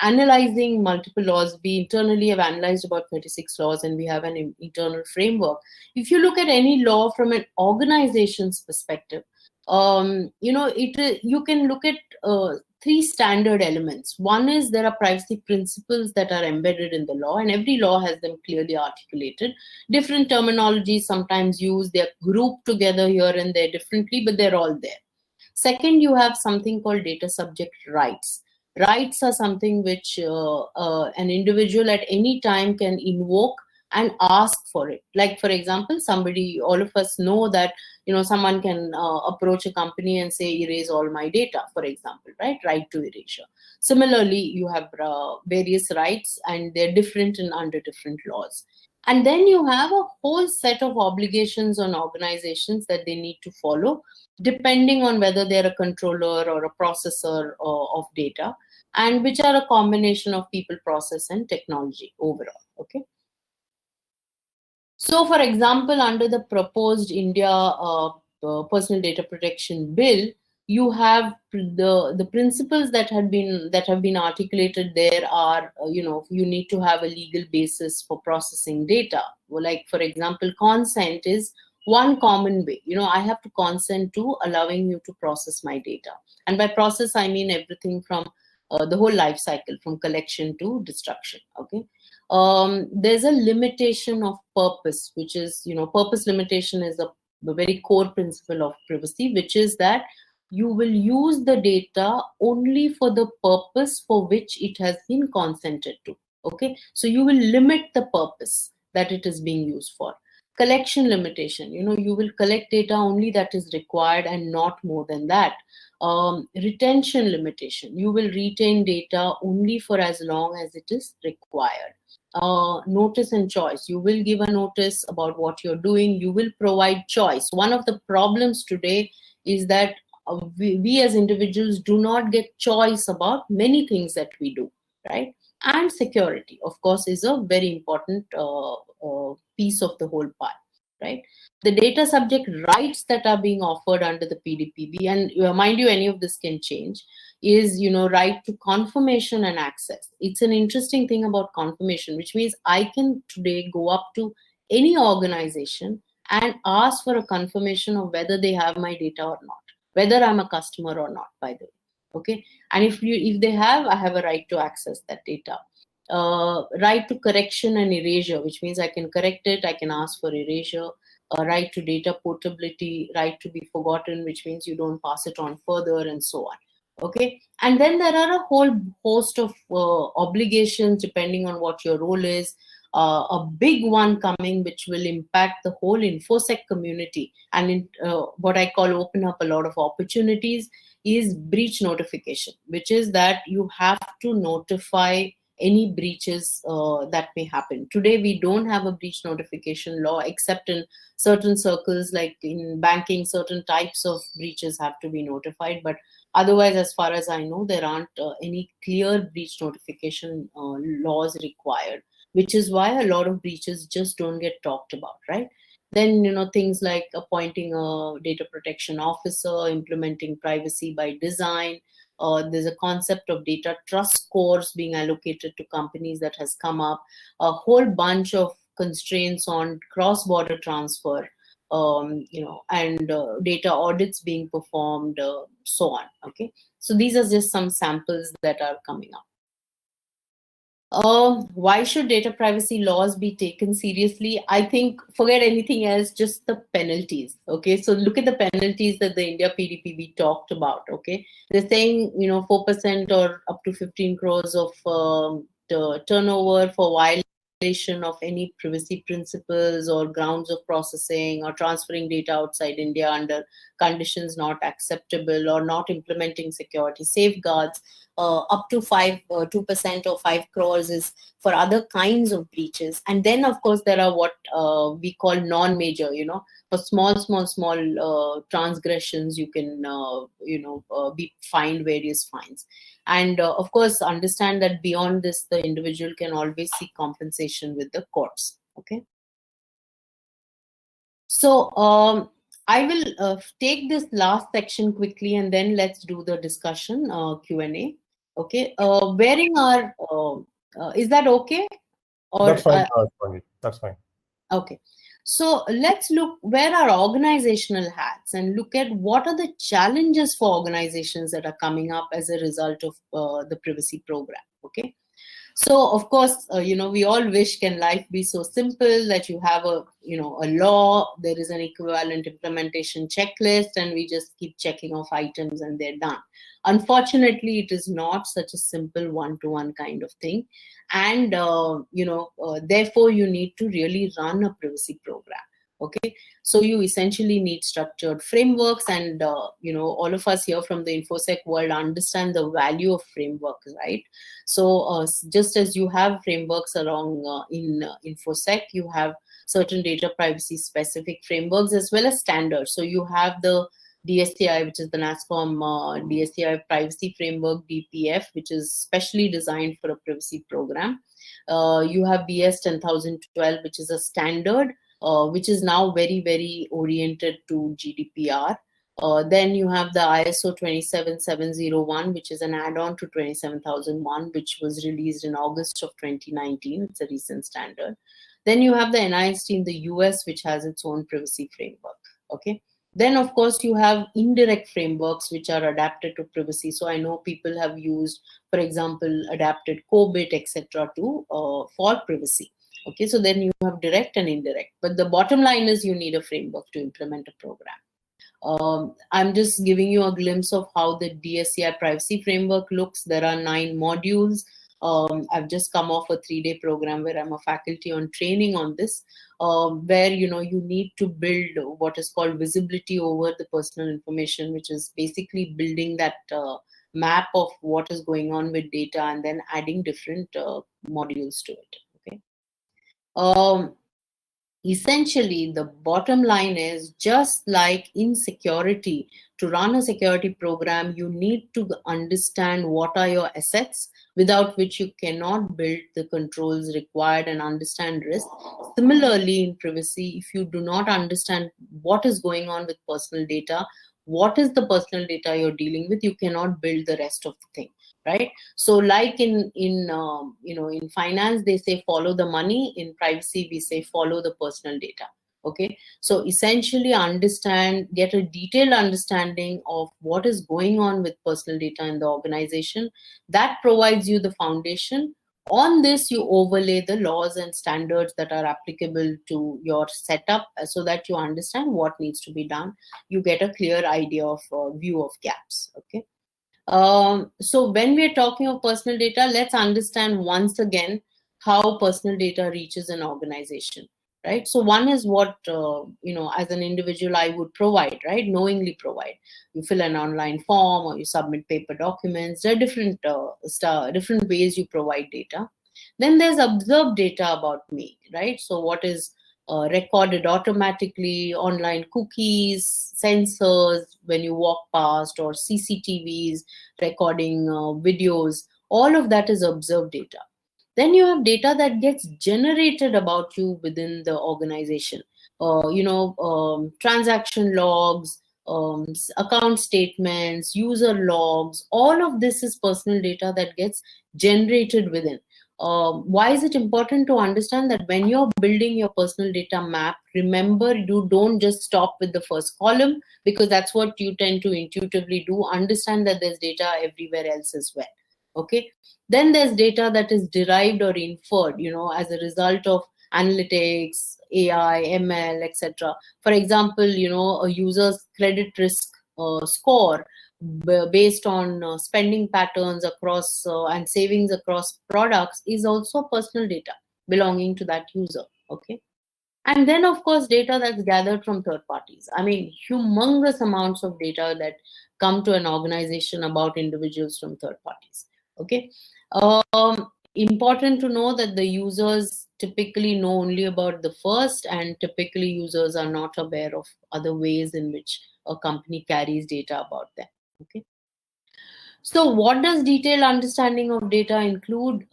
analyzing multiple laws. We internally have analyzed about 36 laws, and we have an internal framework. If you look at any law from an organization's perspective, you can look at three standard elements. One is there are privacy principles that are embedded in the law, and every law has them clearly articulated. Different terminologies sometimes used, they're grouped together here and there differently, but they're all there. Second, you have something called data subject rights. Rights are something which an individual at any time can invoke and ask for it. Like, for example, all of us know that, someone can approach a company and say, erase all my data, for example, right to erasure. Similarly, you have various rights, and they're different and under different laws. And then you have a whole set of obligations on organizations that they need to follow, depending on whether they're a controller or a processor of data, and which are a combination of people, process, and technology overall. Okay. So, for example, under the proposed India Personal Data Protection Bill, you have the principles that have been articulated there are, you need to have a legal basis for processing data. Like, for example, consent is one common way. I have to consent to allowing you to process my data. And by process, I mean everything from the whole life cycle, from collection to destruction. Okay. There's a limitation of purpose, which is, purpose limitation is a very core principle of privacy, which is that you will use the data only for the purpose for which it has been consented to. Okay, so you will limit the purpose that it is being used for. Collection limitation, you will collect data only that is required and not more than that. Retention limitation, you will retain data only for as long as it is required. Notice and choice, you will give a notice about what you're doing, you will provide choice. One of the problems today is that we as individuals do not get choice about many things that we do, right? And security, of course, is a very important piece of the whole part, right? The data subject rights that are being offered under the PDPB, and mind you, any of this can change, is right to confirmation and access. It's an interesting thing about confirmation, which means I can today go up to any organization and ask for a confirmation of whether they have my data or not, whether I'm a customer or not, by the way. Okay, and if they have, I have a right to access that data. Right to correction and erasure, which means I can correct it, I can ask for erasure. Right to data portability, right to be forgotten, which means you don't pass it on further, and so on. Okay, and then there are a whole host of obligations depending on what your role is. A big one coming, which will impact the whole infosec community, and what I call open up a lot of opportunities, is breach notification, which is that you have to notify any breaches that may happen. Today, we don't have a breach notification law, except in certain circles, like in banking, certain types of breaches have to be notified. But otherwise, as far as I know, there aren't any clear breach notification laws required, which is why a lot of breaches just don't get talked about, right? Then, things like appointing a data protection officer, implementing privacy by design. There's a concept of data trust scores being allocated to companies that has come up. A whole bunch of constraints on cross-border transfer, and data audits being performed, so on. Okay, so these are just some samples that are coming up. Why should data privacy laws be taken seriously? I think forget anything else, just the penalties. Okay, so look at the penalties that the India PDPB talked about. Okay, they're saying 4% or up to 15 crores of the turnover for violation of any privacy principles or grounds of processing or transferring data outside India under conditions not acceptable or not implementing security safeguards. Up to 2% or 5 crores is for other kinds of breaches. And then, of course, there are what we call non-major, for small transgressions, you can, be fined various fines. And of course, understand that beyond this, the individual can always seek compensation with the courts. Okay. So I will take this last section quickly, and then let's do the discussion Q&A. Okay, wearing our is that okay? Or That's fine. That's fine. okay, so let's wear our organizational hats and look at what are the challenges for organizations that are coming up as a result of the privacy program. Okay. So, of course, we all wish, can life be so simple that you have a law, there is an equivalent implementation checklist, and we just keep checking off items and they're done. Unfortunately, it is not such a simple one-to-one kind of thing. And, therefore, you need to really run a privacy program. Okay, so you essentially need structured frameworks, and all of us here from the infosec world understand the value of frameworks, right? So just as you have frameworks along in infosec, you have certain data privacy specific frameworks as well as standards. So you have the DSCI, which is the NASCOM DSCI privacy framework, DPF, which is specially designed for a privacy program. You have BS 10012, which is a standard, which is now very, very oriented to GDPR. Then you have the ISO 27701, which is an add-on to 27001, which was released in August of 2019. It's a recent standard. Then you have the NIST in the US, which has its own privacy framework. Okay. Then, of course, you have indirect frameworks which are adapted to privacy. So I know people have used, for example, adapted COBIT, etc., to for privacy. Okay, so then you have direct and indirect. But the bottom line is you need a framework to implement a program. I'm just giving you a glimpse of how the DSCI privacy framework looks. There are 9 modules. I've just come off a 3-day program where I'm a faculty on training on this, where you need to build what is called visibility over the personal information, which is basically building that map of what is going on with data and then adding different modules to it. Okay. Essentially, the bottom line is, just like in security, to run a security program, you need to understand what are your assets, without which you cannot build the controls required and understand risk. Similarly, in privacy, if you do not understand what is going on with personal data, what is the personal data you're dealing with, you cannot build the rest of the thing, right? So like in finance, they say follow the money. In privacy, we say follow the personal data. Okay, so essentially get a detailed understanding of what is going on with personal data in the organization. That provides you the foundation. On this, you overlay the laws and standards that are applicable to your setup, so that you understand what needs to be done. You get a clear idea of view of gaps. Okay. So when we're talking of personal data, let's understand once again how personal data reaches an organization, right? So one is what, as an individual, I would provide, right? Knowingly provide. You fill an online form or you submit paper documents. There are different ways you provide data. Then there's observed data about me, right? So what is recorded automatically, online cookies, sensors when you walk past, or CCTVs recording videos. All of that is observed data. Then you have data that gets generated about you within the organization. Transaction logs, account statements, user logs. All of this is personal data that gets generated within. Why is it important to understand that when you're building your personal data map, remember, you don't just stop with the first column, because that's what you tend to intuitively do. Understand that there's data everywhere else as well. Okay. Then there's data that is derived or inferred, as a result of analytics, AI, ML, etc. For example, a user's credit risk score based on spending patterns across and savings across products is also personal data belonging to that user. Okay. And then, of course, data that's gathered from third parties. I mean, humongous amounts of data that come to an organization about individuals from third parties. Okay. Important to know that the users typically know only about the first, and typically users are not aware of other ways in which a company carries data about them. Okay. So what does detailed understanding of data include?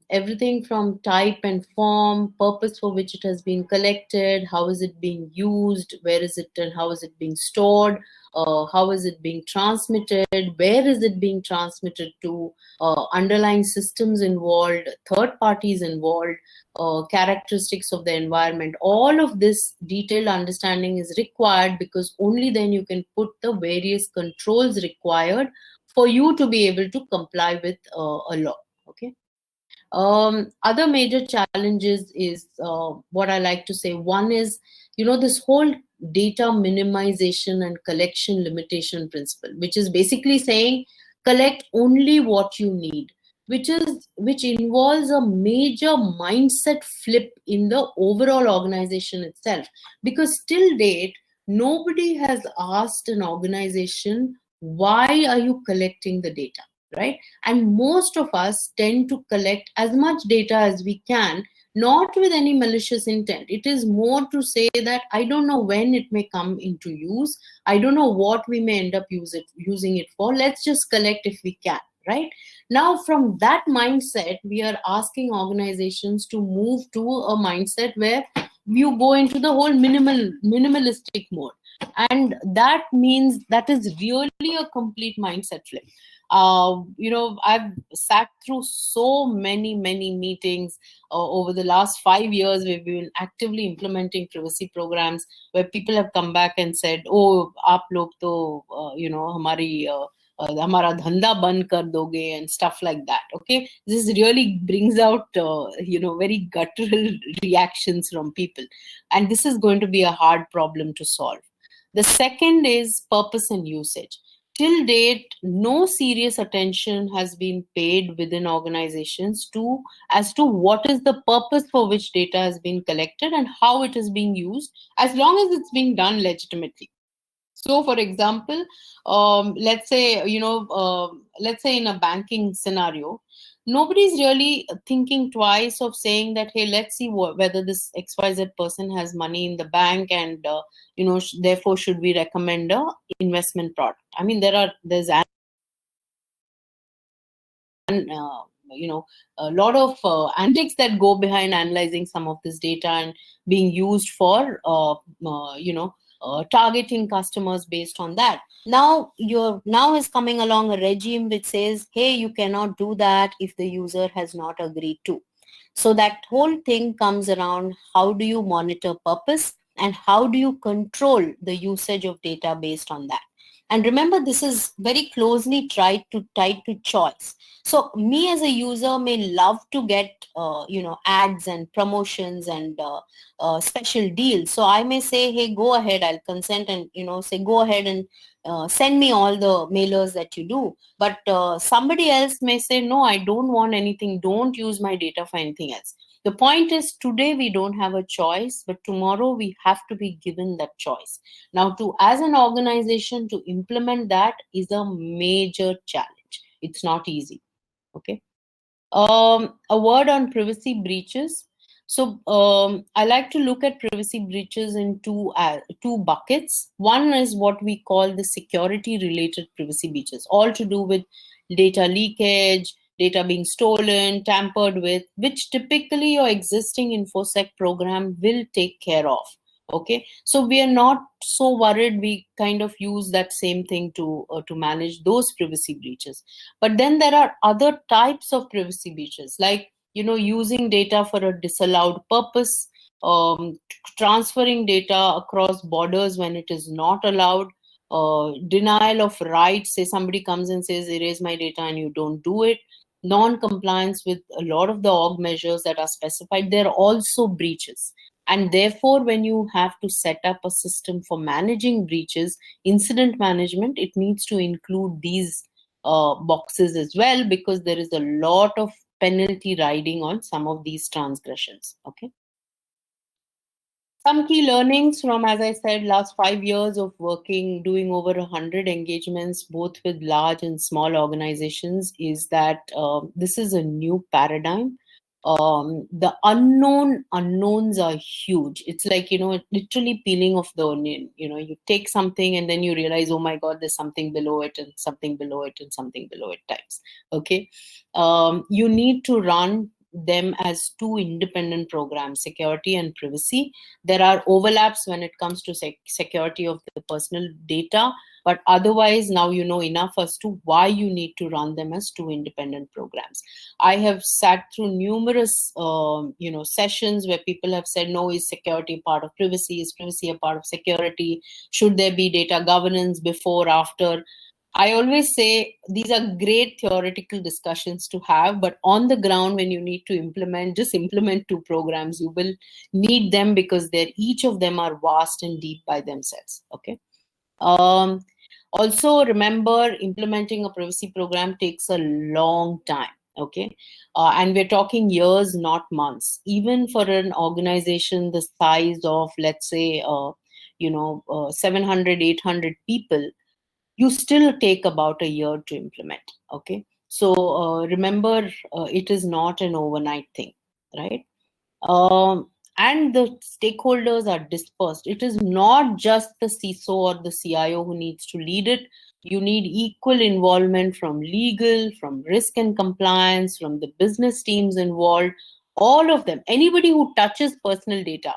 Everything from type and form, purpose for which it has been collected, how is it being used, where is it and how is it being stored, how is it being transmitted, where is it being transmitted to, underlying systems involved, third parties involved, characteristics of the environment. All of this detailed understanding is required, because only then you can put the various controls required for you to be able to comply with a law. Okay. Other major challenges is what I like to say. One is, this whole data minimization and collection limitation principle, which is basically saying collect only what you need, which involves a major mindset flip in the overall organization itself. Because till date, nobody has asked an organization, why are you collecting the data, right? And most of us tend to collect as much data as we can, not with any malicious intent. It is more to say that I don't know when it may come into use. I don't know what we may end up using it for. Let's just collect if we can, right? Now, from that mindset, we are asking organizations to move to a mindset where you go into the whole minimalistic mode. And that means that is really a complete mindset flip. I've sat through so many meetings over the last 5 years. We've been actively implementing privacy programs where people have come back and said, oh, aap log to hamara dhanda band kar doge, and stuff like that. Okay, this really brings out very guttural reactions from people, and this is going to be a hard problem to solve. The second is purpose and usage. till date, no serious attention has been paid within organizations as to what is the purpose for which data has been collected and how it is being used, as long as it's being done legitimately. So, for example, let's say, let's say in a banking scenario, nobody's really thinking twice of saying that, hey, let's see whether this XYZ person has money in the bank, and therefore should we recommend a investment product. I mean, there's a lot of antics that go behind analyzing some of this data and being used for targeting customers based on that. Now is coming along a regime which says, hey, you cannot do that if the user has not agreed to. So that whole thing comes around, how do you monitor purpose and how do you control the usage of data based on that? And remember, this is very closely tied to choice. So me as a user may love to get ads and promotions and special deals. So I may say, hey, go ahead, I'll consent, and say, go ahead and send me all the mailers that you do. But somebody else may say, no, I don't want anything, don't use my data for anything else. The point is, today we don't have a choice, but tomorrow we have to be given that choice. Now, as an organization, to implement that is a major challenge. It's not easy. Okay. A word on privacy breaches. So I like to look at privacy breaches in two buckets. One is what we call the security related privacy breaches, all to do with data leakage, data being stolen, tampered with, which typically your existing InfoSec program will take care of. Okay, so we are not so worried. We kind of use that same thing to manage those privacy breaches. But then there are other types of privacy breaches, like using data for a disallowed purpose, transferring data across borders when it is not allowed, denial of rights. Say somebody comes and says, erase my data, and you don't do it. Non-compliance with a lot of the org measures that are specified. They're also breaches. And therefore, when you have to set up a system for managing breaches, incident management, it needs to include these boxes as well, because there is a lot of penalty riding on some of these transgressions. Okay. Some key learnings from, as I said, last 5 years of working, doing over 100 engagements, both with large and small organizations, is that this is a new paradigm. The unknowns are huge. It's like, literally peeling off the onion. You take something and then you realize, oh my God, there's something below it and something below it and something below it types. Okay. You need to run them as two independent programs, security and privacy. There are overlaps when it comes to security of the personal data, but otherwise now you know enough as to why you need to run them as two independent programs. I have sat through numerous sessions where people have said, no, is security part of privacy? Is privacy a part of security? Should there be data governance before, after? I always say these are great theoretical discussions to have, but on the ground, when you need to implement, just implement two programs. You will need them because each of them are vast and deep by themselves. Okay. Also, remember, implementing a privacy program takes a long time. Okay. And we're talking years, not months. Even for an organization the size of, let's say, 700, 800 people, you still take about a year to implement. Okay. So remember, it is not an overnight thing, right? And the stakeholders are dispersed. It is not just the CISO or the CIO who needs to lead it. You need equal involvement from legal, from risk and compliance, from the business teams involved, all of them. Anybody who touches personal data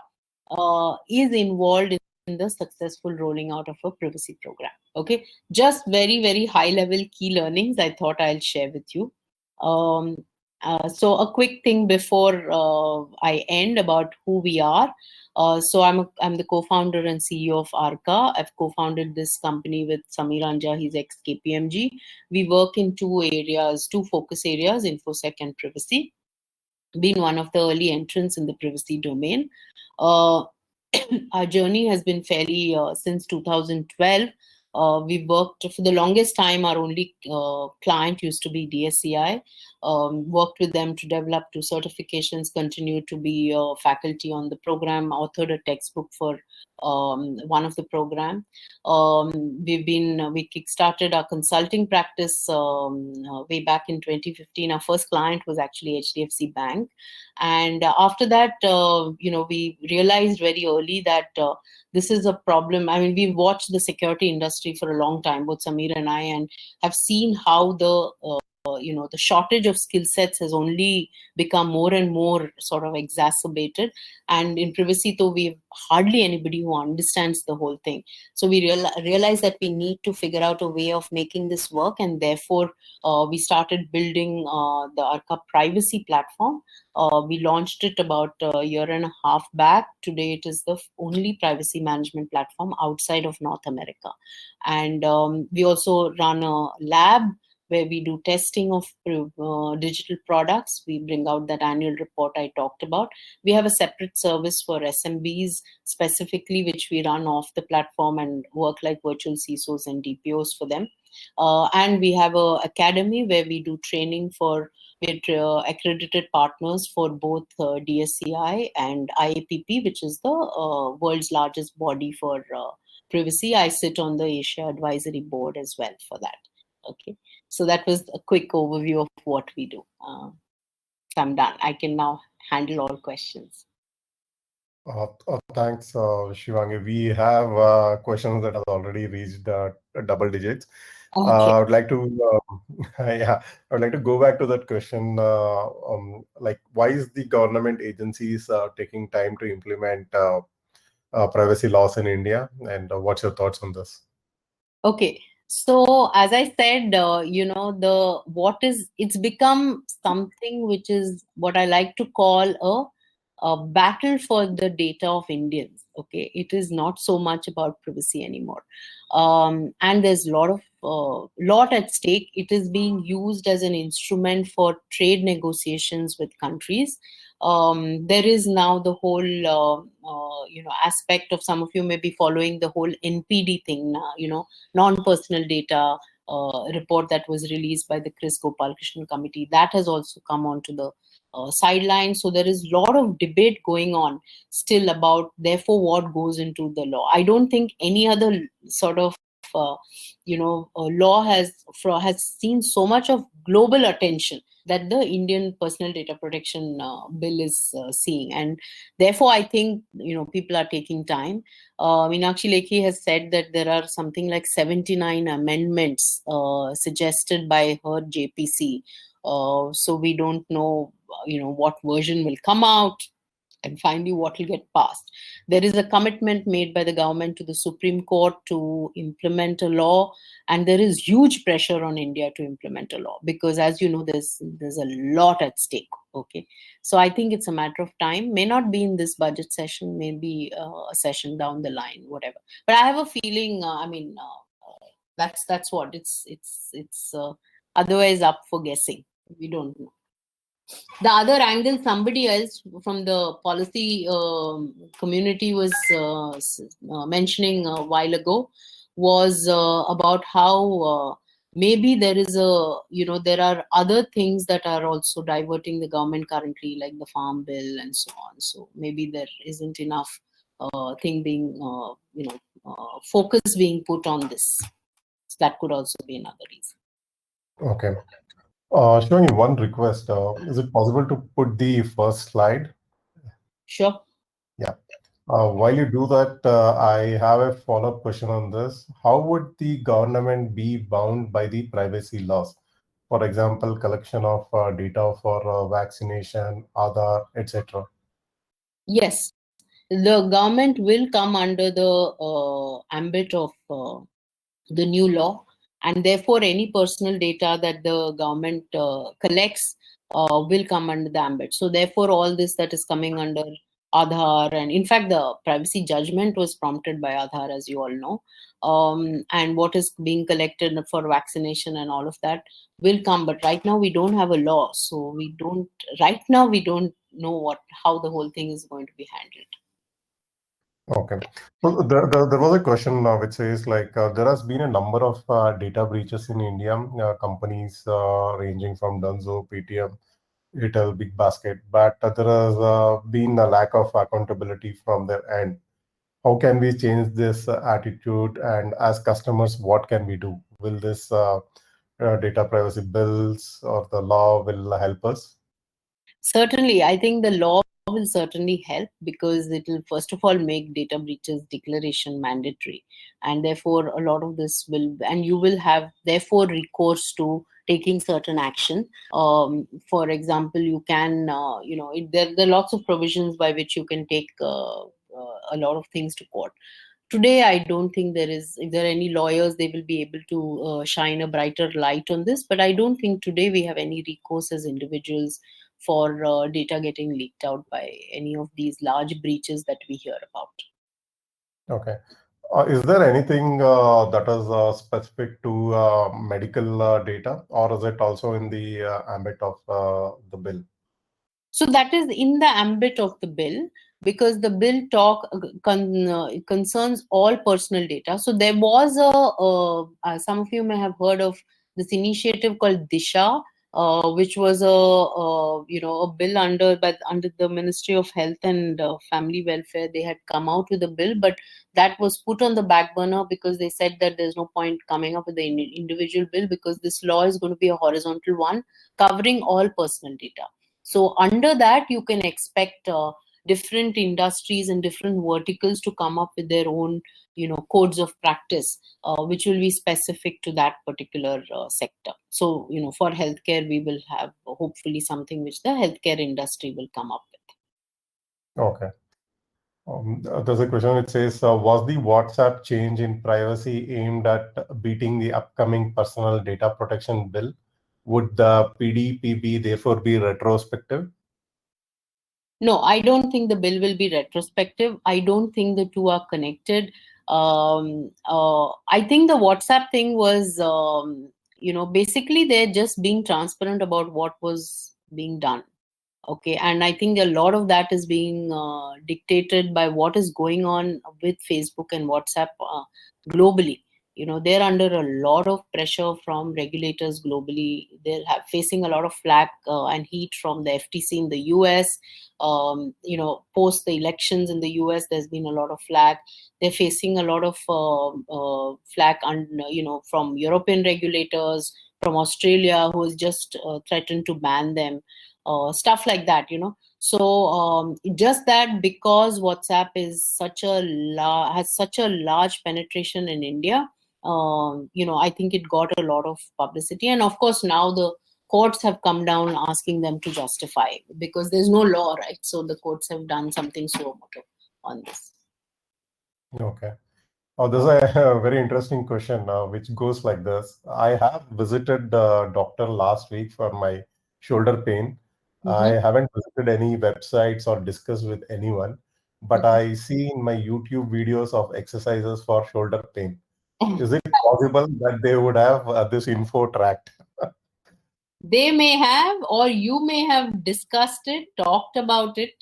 is involved in the successful rolling out of a privacy program. Okay, just very, very high level key learnings I thought I'll share with you. So a quick thing before I end about who we are. So I'm the co-founder and CEO of Arca. I've co-founded this company with Samir Anja. He's ex-KPMG. We work in two focus areas, InfoSec and privacy. Been one of the early entrants in the privacy domain. Our journey has been fairly since 2012. We worked for the longest time. Our only client used to be DSCI. Worked with them to develop 2 certifications, continued to be faculty on the program, authored a textbook for one of the program. We kickstarted our consulting practice way back in 2015. Our first client was actually HDFC Bank. And after that, we realized very early that this is a problem. I mean, we've watched the security industry for a long time, both Samir and I, and have seen how the shortage of skill sets has only become more and more sort of exacerbated. And in privacy, though, we've hardly anybody who understands the whole thing. So we realized that we need to figure out a way of making this work, and therefore we started building the Arca privacy platform. We launched it about a year and a half back. Today, it is the only privacy management platform outside of North America. And we also run a lab where we do testing of digital products. We bring out that annual report I talked about. We have a separate service for SMBs specifically, which we run off the platform and work like virtual CISOs and DPOs for them. And we have an academy where we do training for accredited partners for both DSCI and IAPP, which is the world's largest body for privacy. I sit on the Asia Advisory Board as well for that. Okay, so that was a quick overview of what we do. I'm done. I can now handle all questions. Thanks, Shivangi. We have questions that have already reached double digits. Okay. I would like to, yeah, I would like to go back to that question. Like, why is the government agencies taking time to implement privacy laws in India? And what's your thoughts on this? Okay. So as I said, it's become something which is what I like to call a battle for the data of Indians. Okay, it is not so much about privacy anymore, and there's a lot at stake. It is being used as an instrument for trade negotiations with countries. There is now the whole aspect of, some of you may be following the whole NPD thing now, non-personal data report that was released by the Chris Gopalakrishnan committee. That has also come onto the sideline. So there is a lot of debate going on still about, therefore, what goes into the law. I don't think any other sort of law has seen so much of global attention that the Indian Personal Data Protection Bill is seeing. And therefore, I think, people are taking time. Meenakshi Lekhi has said that there are something like 79 amendments suggested by her JPC. So we don't know, what version will come out and finally what will get passed. There is a commitment made by the government to the Supreme Court to implement a law, and there is huge pressure on India to implement a law because, as you know, there's a lot at stake. Okay, so I think it's a matter of time. May not be in this budget session, maybe a session down the line, whatever. But I have a feeling. That's what it's otherwise up for guessing. We don't know. The other angle, somebody else from the policy community was mentioning a while ago, was about how maybe there is there are other things that are also diverting the government currently, like the farm bill and so on. So maybe there isn't enough focus being put on this. So that could also be another reason. Okay. Showing you one request. Is it possible to put the first slide? Sure. Yeah. While you do that, I have a follow-up question on this. How would the government be bound by the privacy laws? For example, collection of data for vaccination, Aadhaar, etc. Yes, the government will come under the ambit of the new law, and therefore any personal data that the government collects will come under the ambit. So therefore all this that is coming under Aadhaar, and in fact the privacy judgment was prompted by Aadhaar, as you all know, and what is being collected for vaccination and all of that will come. But right now we don't have a law, so we don't know how the whole thing is going to be handled. Okay. So there was a question which says like there has been a number of data breaches in India, companies ranging from Dunzo, Paytm, Airtel, Big Basket, but there has been a lack of accountability from their end. How can we change this attitude? And as customers, what can we do? Will this data privacy bills or the law will help us? Certainly, I think the law will certainly help because it will first of all make data breaches declaration mandatory, and therefore a lot of this will, and you will have therefore recourse to taking certain action. For example, you can, there are lots of provisions by which you can take a lot of things to court. Today, I don't think there is, if there are any lawyers, they will be able to shine a brighter light on this, but I don't think today we have any recourse as individuals for data getting leaked out by any of these large breaches that we hear about. Okay. Is there anything that is specific to medical data, or is it also in the ambit of the bill? So that is in the ambit of the bill, because the bill concerns all personal data. So there was some of you may have heard of this initiative called Disha, which was a bill under the Ministry of Health and Family Welfare. They had come out with a bill, but that was put on the back burner because they said that there's no point coming up with the individual bill, because this law is going to be a horizontal one covering all personal data. So under that, you can expect different industries and different verticals to come up with their own, codes of practice, which will be specific to that particular sector. So, for healthcare, we will have hopefully something which the healthcare industry will come up with. Okay. There's a question which says, was the WhatsApp change in privacy aimed at beating the upcoming personal data protection bill? Would the PDPB therefore be retrospective? No, I don't think the bill will be retrospective. I don't think the two are connected. I think the WhatsApp thing was, basically they're just being transparent about what was being done. Okay, and I think a lot of that is being dictated by what is going on with Facebook and WhatsApp globally. They're under a lot of pressure from regulators globally. They're facing a lot of flack and heat from the FTC in the US. Post the elections in the US, there's been a lot of flack. They're facing a lot of flack, from European regulators, from Australia, who has just threatened to ban them, stuff like that. So just that, because WhatsApp is has such a large penetration in India, I think it got a lot of publicity, and of course now the courts have come down asking them to justify, because there's no law, right? So the courts have done something suo moto on this. Okay. Oh, this is a very interesting question, which goes like this. I have visited the doctor last week for my shoulder pain. I Mm-hmm. haven't visited any websites or discussed with anyone, but I see in my YouTube videos of exercises for shoulder pain. Is it possible that they would have this info tracked? They may have, or you may have discussed it, talked about it,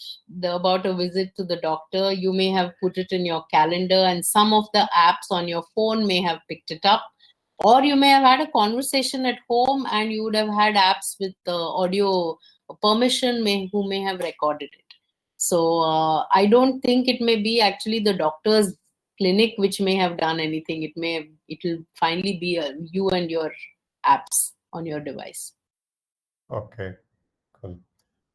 about a visit to the doctor. You may have put it in your calendar, and some of the apps on your phone may have picked it up. Or you may have had a conversation at home and you would have had apps with audio permission who may have recorded it. So I don't think it may be actually the doctor's clinic which may have done anything. It will finally be you and your apps on your device. Okay, cool.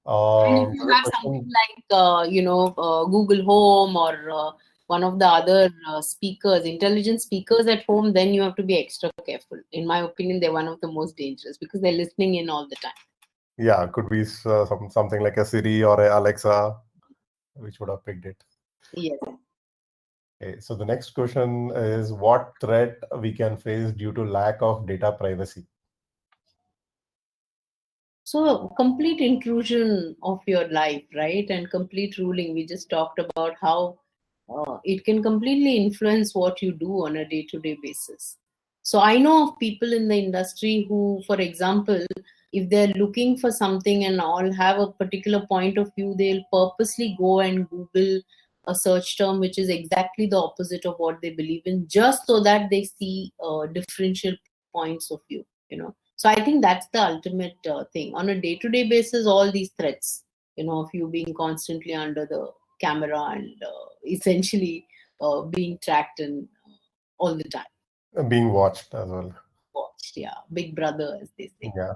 And if you There's a have something question. like, Google Home or one of the other speakers, intelligent speakers at home, then you have to be extra careful. In my opinion, they're one of the most dangerous because they're listening in all the time. Yeah, could be something like a Siri or a Alexa, which would have picked it. Yes. Okay, so the next question is what threat we can face due to lack of data privacy? So complete intrusion of your life, right? And complete ruling. We just talked about how it can completely influence what you do on a day-to-day basis. So I know of people in the industry who, for example, if they're looking for something and all have a particular point of view, they'll purposely go and Google a search term which is exactly the opposite of what they believe in, just so that they see differential points of view, So I think that's the ultimate thing. On a day-to-day basis, all these threats, of you being constantly under the camera and essentially being tracked and all the time Being watched as well. watched. Yeah, Big Brother, as they say. Yeah.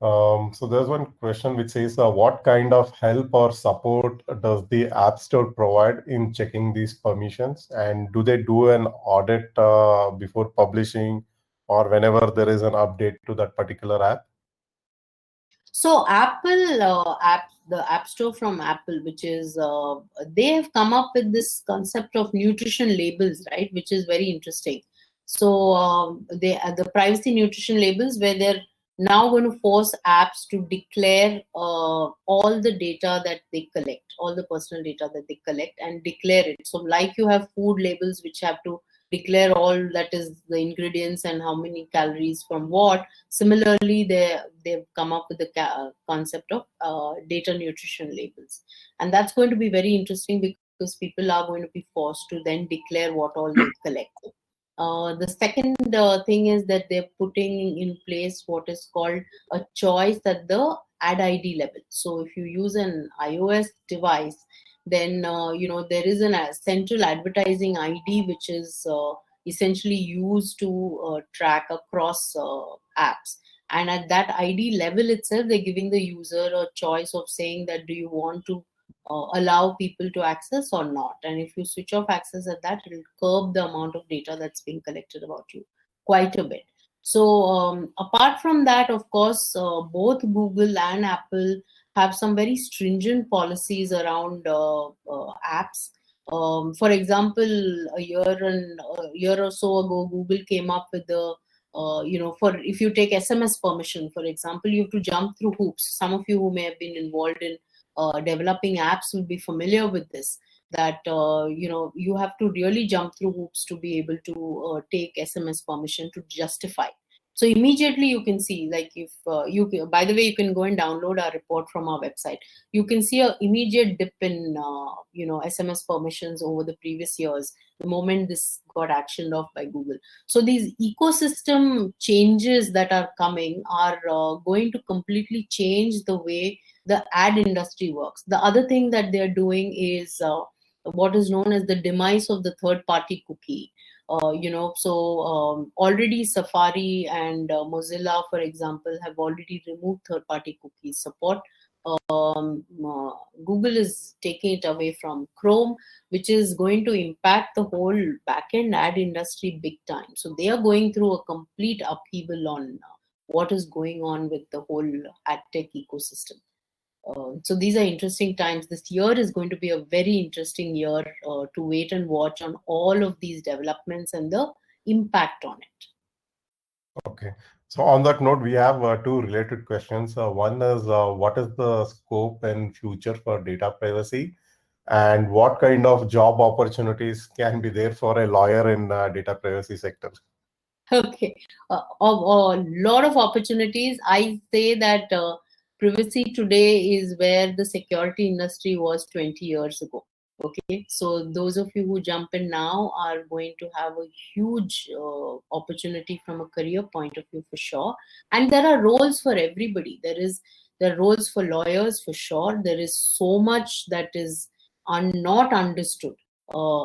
So there's one question which says, what kind of help or support does the App Store provide in checking these permissions? And do they do an audit before publishing or whenever there is an update to that particular app? So the App Store from Apple, which is they have come up with this concept of nutrition labels, right? Which is very interesting. So they the privacy nutrition labels, where they're now going to force apps to declare all the data that they collect, all the personal data that they collect, and declare it. So like you have food labels which have to declare all that is the ingredients and how many calories from what. Similarly, they've come up with the concept of data nutrition labels, and that's going to be very interesting because people are going to be forced to then declare what all they've collected. The second thing is that they're putting in place what is called a choice at the ad ID level. So if you use an iOS device, then there is a central advertising ID which is essentially used to track across apps. And at that ID level itself, they're giving the user a choice of saying that do you want to allow people to access or not. And if you switch off access at that, it'll curb the amount of data that's being collected about you quite a bit. So apart from that, of course, both Google and Apple have some very stringent policies around apps. For example, a year or so ago, Google came up with the for if you take SMS permission, for example, you have to jump through hoops. Some of you who may have been involved in developing apps will be familiar with this. That you have to really jump through hoops to be able to take SMS permission to justify. So immediately you can see, like if by the way, you can go and download our report from our website. You can see a immediate dip in SMS permissions over the previous years the moment this got actioned off by Google. So these ecosystem changes that are coming are going to completely change the way the ad industry works. The other thing that they're doing is what is known as the demise of the third party cookie. Already Safari and Mozilla, for example, have already removed third party cookies support. Google is taking it away from Chrome, which is going to impact the whole backend ad industry big time. So they are going through a complete upheaval on what is going on with the whole ad tech ecosystem. So these are interesting times. This year is going to be a very interesting year to wait and watch on all of these developments and the impact on it. Okay. So on that note, we have two related questions. One is, what is the scope and future for data privacy? And what kind of job opportunities can be there for a lawyer in data privacy sector? Okay, a lot of opportunities. I say that privacy today is where the security industry was 20 years ago. Okay, so those of you who jump in now are going to have a huge opportunity from a career point of view for sure. And there are roles for everybody. There are roles for lawyers for sure. There is so much that is not understood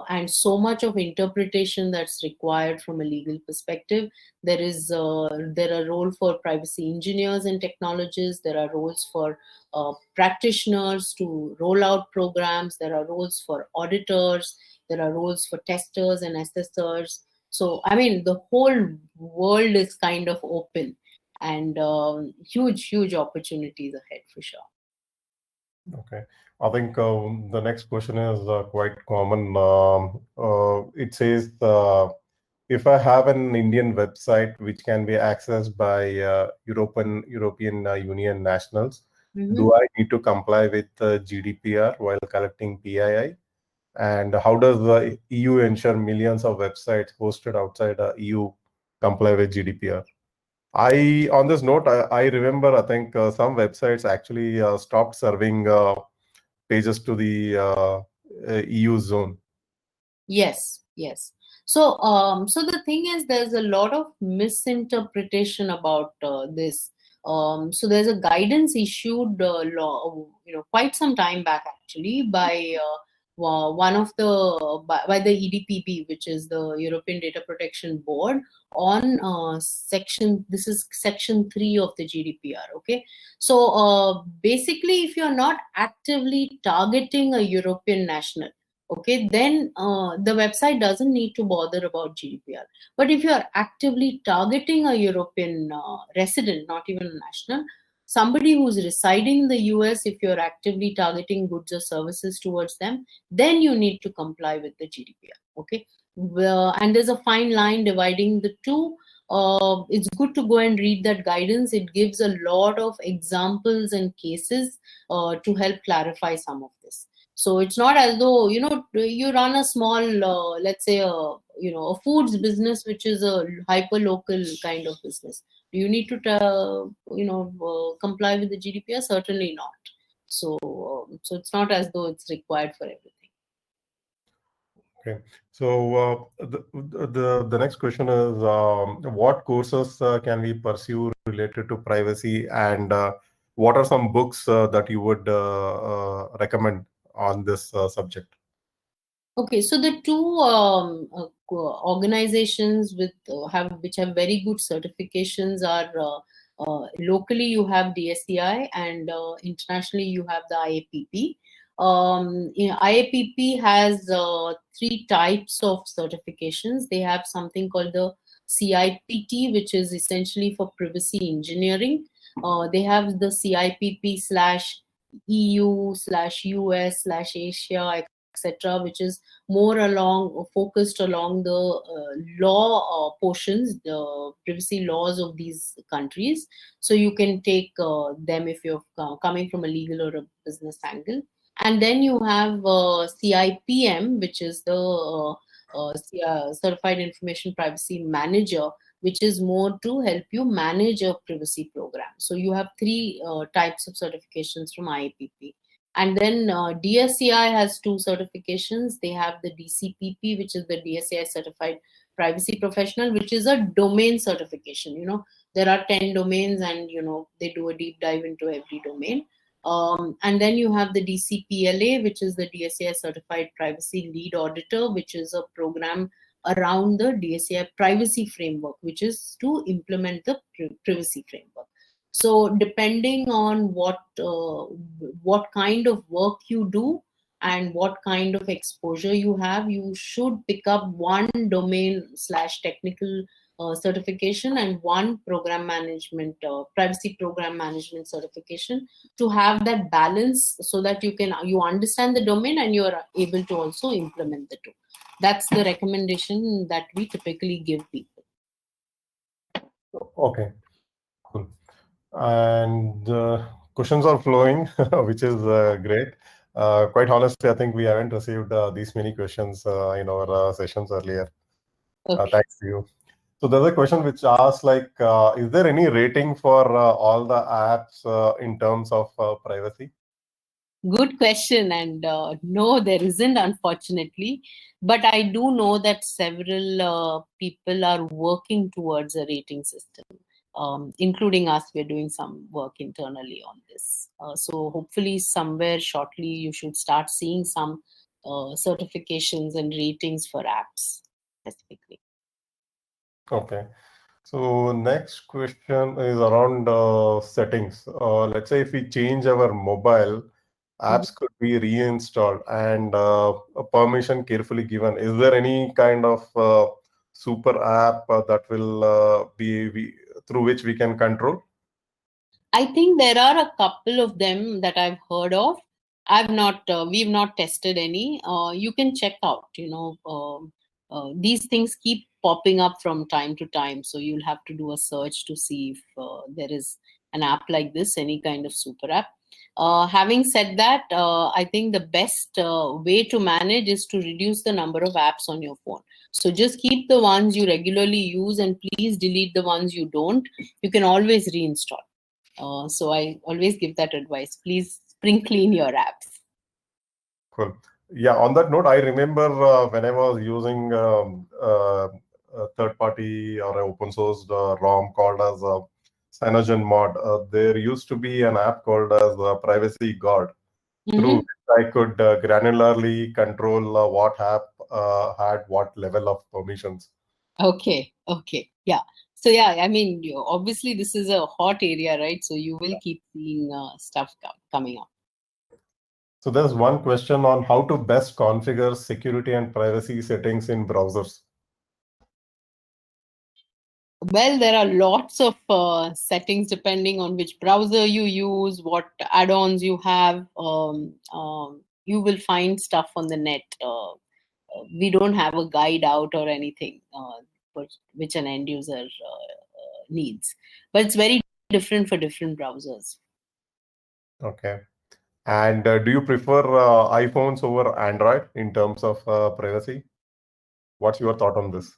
and so much of interpretation that's required from a legal perspective. There are roles for privacy engineers and technologists. There are roles for practitioners to roll out programs. There are roles for auditors. There are roles for testers and assessors. So I mean, the whole world is kind of open, and huge opportunities ahead for sure. Okay. I think the next question is quite common. It says, if I have an Indian website which can be accessed by European Union nationals, do I need to comply with GDPR while collecting PII? And how does the EU ensure millions of websites hosted outside EU comply with GDPR? On this note, I remember, I think some websites actually stopped serving pages to the EU zone. Yes, yes. So, so the thing is, there's a lot of misinterpretation about this. So there's a guidance issued quite some time back actually by one of the by the EDPB, which is the European Data Protection Board, on section. This is section 3 of the GDPR. Okay, so basically, if you're not actively targeting a European national, okay, then the website doesn't need to bother about GDPR. But if you are actively targeting a European resident, not even a national, somebody who's residing in the US, if you're actively targeting goods or services towards them, then you need to comply with the GDPR. Okay, and there's a fine line dividing the two. It's good to go and read that guidance. It gives a lot of examples and cases to help clarify some of this. So it's not as though, you run a small, let's say, a foods business, which is a hyper local kind of business. Do you need to, comply with the GDPR? Certainly not. So it's not as though it's required for everything. Okay. So the next question is, what courses can we pursue related to privacy, and what are some books that you would recommend on this subject? Okay, so the two organizations which have very good certifications are locally you have DSCI, and internationally you have the IAPP. IAPP has 3 types of certifications. They have something called the CIPT, which is essentially for privacy engineering. They have the CIPP slash EU slash US slash Asia, etc., which is more focused along the law portions, the privacy laws of these countries. So you can take them if you're coming from a legal or a business angle. And then you have CIPM, which is the Certified Information Privacy Manager, which is more to help you manage a privacy program. So you have 3 types of certifications from IAPP. And then DSCI has 2 certifications. They have the DCPP, which is the DSCI Certified Privacy Professional, which is a domain certification. There are 10 domains, and they do a deep dive into every domain. And then you have the DCPLA, which is the DSCI Certified Privacy Lead Auditor, which is a program around the DSCI Privacy Framework, which is to implement the privacy framework. So depending on what kind of work you do and what kind of exposure you have, you should pick up one domain slash technical certification and one program management, privacy program management certification, to have that balance, so that you understand the domain and you are able to also implement the two. That's the recommendation that we typically give people. Okay, cool. And questions are flowing, which is great. Quite honestly, I think we haven't received these many questions in our sessions earlier. Okay. Thanks to you. So there's a question which asks, like, is there any rating for all the apps in terms of privacy? Good question. And no, there isn't, unfortunately. But I do know that several people are working towards a rating system, including us. We're doing some work internally on this. So hopefully somewhere shortly you should start seeing some certifications and ratings for apps specifically. Okay. So next question is around settings. Let's say if we change our mobile, apps could be reinstalled and a permission carefully given. Is there any kind of super app that will through which we can control? I think there are a couple of them that I've heard of. We've not tested any. You can check out, these things keep popping up from time to time. So you'll have to do a search to see if there is an app like this, any kind of super app. Having said that, I think the best way to manage is to reduce the number of apps on your phone. So just keep the ones you regularly use and please delete the ones you don't. You can always reinstall. So I always give that advice. Please spring clean your apps. Cool. Yeah, on that note, I remember when I was using a third party or an open source ROM called as CyanogenMod. There used to be an app called as Privacy Guard, through Hmm. which I could granularly control what app had what level of permissions. Okay, okay, yeah. So yeah, I mean, obviously this is a hot area, right? So you will keep seeing stuff coming up. So there's one question on how to best configure security and privacy settings in browsers. Well, there are lots of settings depending on which browser you use, what add-ons you have. You will find stuff on the net. We don't have a guide out or anything which an end user needs, but it's very different for different browsers. Okay. And do you prefer iPhones over Android in terms of privacy? What's your thought on this?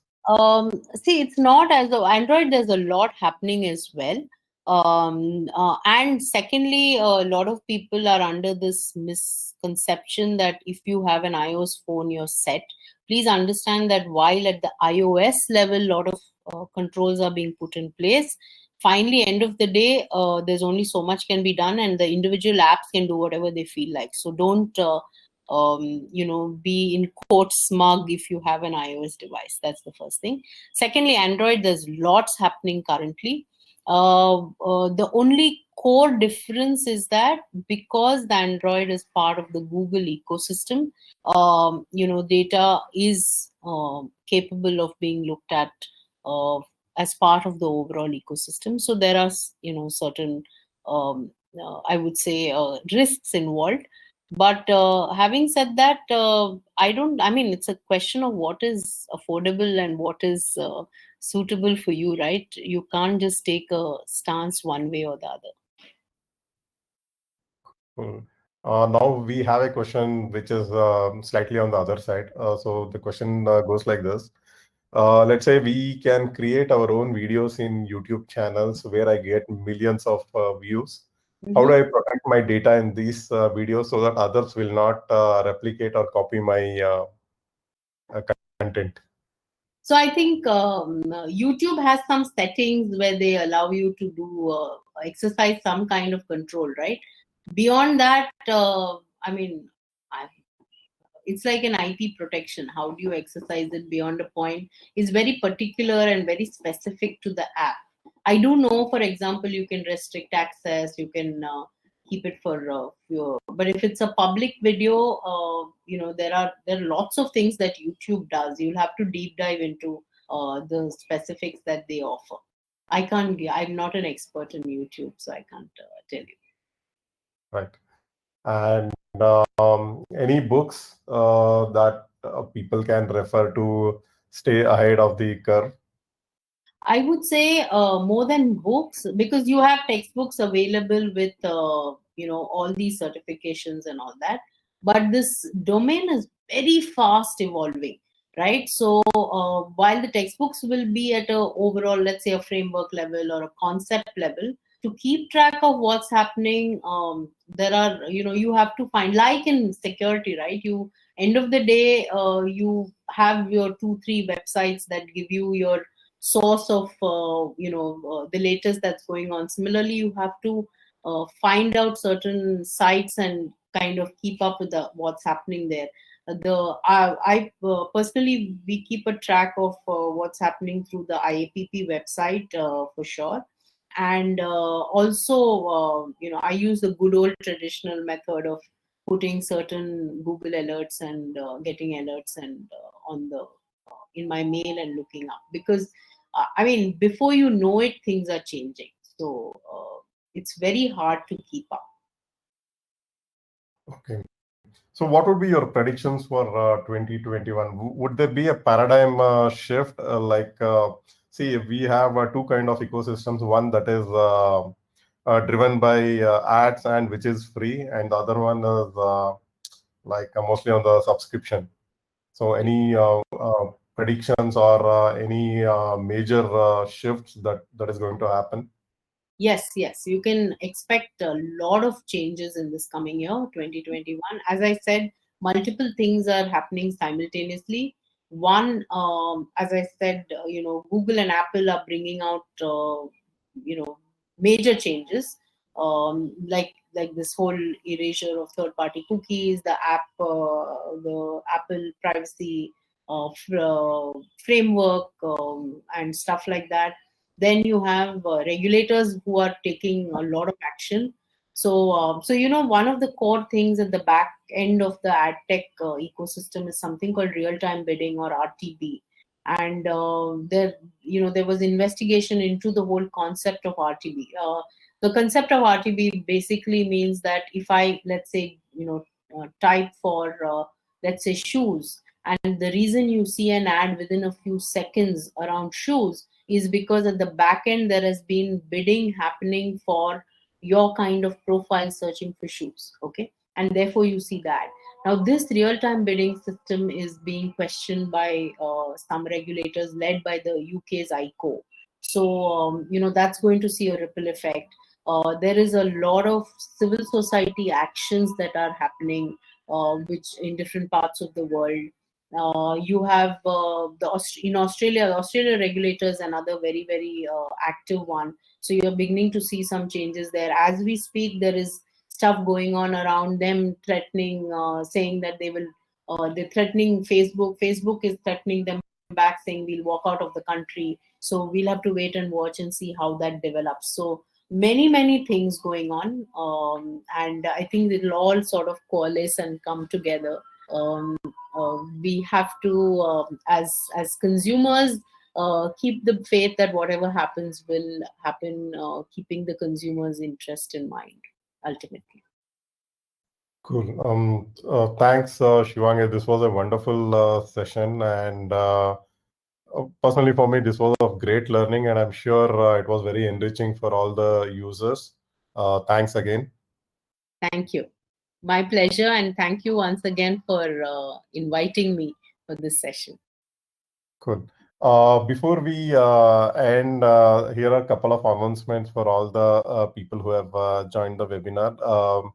See, it's not as though Android, there's a lot happening as well. And secondly, a lot of people are under this misconception that if you have an iOS phone, you're set. Please understand that while at the iOS level, a lot of controls are being put in place. Finally, end of the day, there's only so much can be done, and the individual apps can do whatever they feel like. So don't be in quote smug if you have an iOS device. That's the first thing. Secondly, Android, there's lots happening currently. The only core difference is that because the Android is part of the Google ecosystem, data is capable of being looked at uh, as part of the overall ecosystem. So there are certain I would say risks involved. But having said that, I mean, it's a question of what is affordable and what is suitable for you, right? You can't just take a stance one way or the other. Hmm. Now we have a question which is slightly on the other side. So the question goes like this. Let's say we can create our own videos in YouTube channels where I get millions of views. How do Mhm. I protect my data in these videos so that others will not replicate or copy my content? So I think YouTube has some settings where they allow you to do exercise some kind of control, right? Beyond that, I mean, I, it's like an IP protection. How do you exercise it beyond a point is very particular and very specific to the app. I do know, for example, you can restrict access, you can keep it for your, but if it's a public video, there are lots of things that YouTube does. You'll have to deep dive into the specifics that they offer. I'm not an expert in YouTube, so I can't tell you. Right. And any books that people can refer to stay ahead of the curve? I would say more than books, because you have textbooks available with all these certifications and all that. But this domain is very fast evolving, right? So while the textbooks will be at a overall, let's say, a framework level or a concept level, to keep track of what's happening, there are you have to find, like in security, right? You end of the day, you have your 2 3 websites that give you your source of the latest that's going on. Similarly, you have to find out certain sites and kind of keep up with what's happening there. I personally, we keep a track of what's happening through the IAPP website for sure. And also, I use the good old traditional method of putting certain Google alerts and getting alerts and on the in my mail and looking up, because I mean, before you know it, things are changing. So it's very hard to keep up. Okay. So what would be your predictions for 2021? Would there be a paradigm shift? See, we have two kind of ecosystems. One that is driven by ads and which is free, and the other one is mostly on the subscription. So any predictions or any major shifts that is going to happen? Yes, you can expect a lot of changes in this coming year, 2021. As I said, multiple things are happening simultaneously. One, as I said, Google and Apple are bringing out, major changes, like this whole erasure of third-party cookies, the Apple privacy framework, and stuff like that. Then you have regulators who are taking a lot of action. So one of the core things at the back end of the ad tech ecosystem is something called real-time bidding, or RTB. And there was investigation into the whole concept of RTB. The concept of RTB basically means that if I, let's say, type for, let's say, shoes, and the reason you see an ad within a few seconds around shoes is because at the back end there has been bidding happening for your kind of profile searching for shoes. Okay. And therefore you see that. Now, this real time bidding system is being questioned by some regulators led by the UK's ICO. So, that's going to see a ripple effect. There is a lot of civil society actions that are happening, which in different parts of the world. You have in Australia, the Australia regulators, another very, very active one. So you're beginning to see some changes there. As we speak, there is stuff going on around them threatening, saying that they're threatening Facebook. Facebook is threatening them back, saying we'll walk out of the country. So we'll have to wait and watch and see how that develops. So many, many things going on. And I think it'll all sort of coalesce and come together. We have to, as consumers, keep the faith that whatever happens will happen, keeping the consumer's interest in mind, ultimately. Cool. Thanks, Shivangi. This was a wonderful session, and personally for me, this was of great learning, and I'm sure it was very enriching for all the users. Thanks again. Thank you. My pleasure, and thank you once again for inviting me for this session. Cool. Before we end, here are a couple of announcements for all the people who have joined the webinar.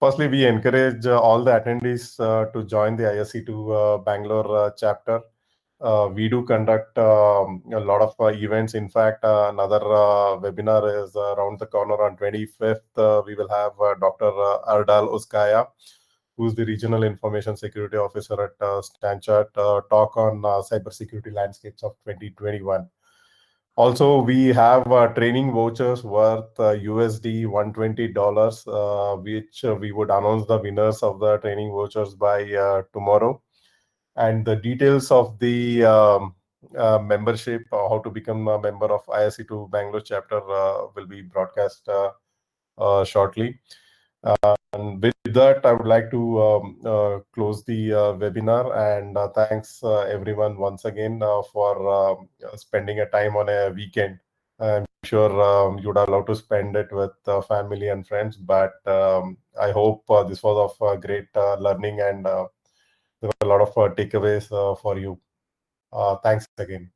Firstly, we encourage all the attendees to join the ISC2 Bangalore chapter. We do conduct a lot of events. In fact, another webinar is around the corner on 25th. We will have Dr. Ardal Uskaya, who's the Regional Information Security Officer at Stanchart, talk on cybersecurity landscapes of 2021. Also, we have training vouchers worth USD $120, which we would announce the winners of the training vouchers by tomorrow. And the details of the membership, how to become a member of ISC2 Bangalore chapter will be broadcast shortly. And with that, I would like to close the webinar, and thanks everyone once again for spending a time on a weekend. I'm sure you'd love to spend it with family and friends, but I hope this was of great learning, and there were a lot of takeaways for you. Thanks again.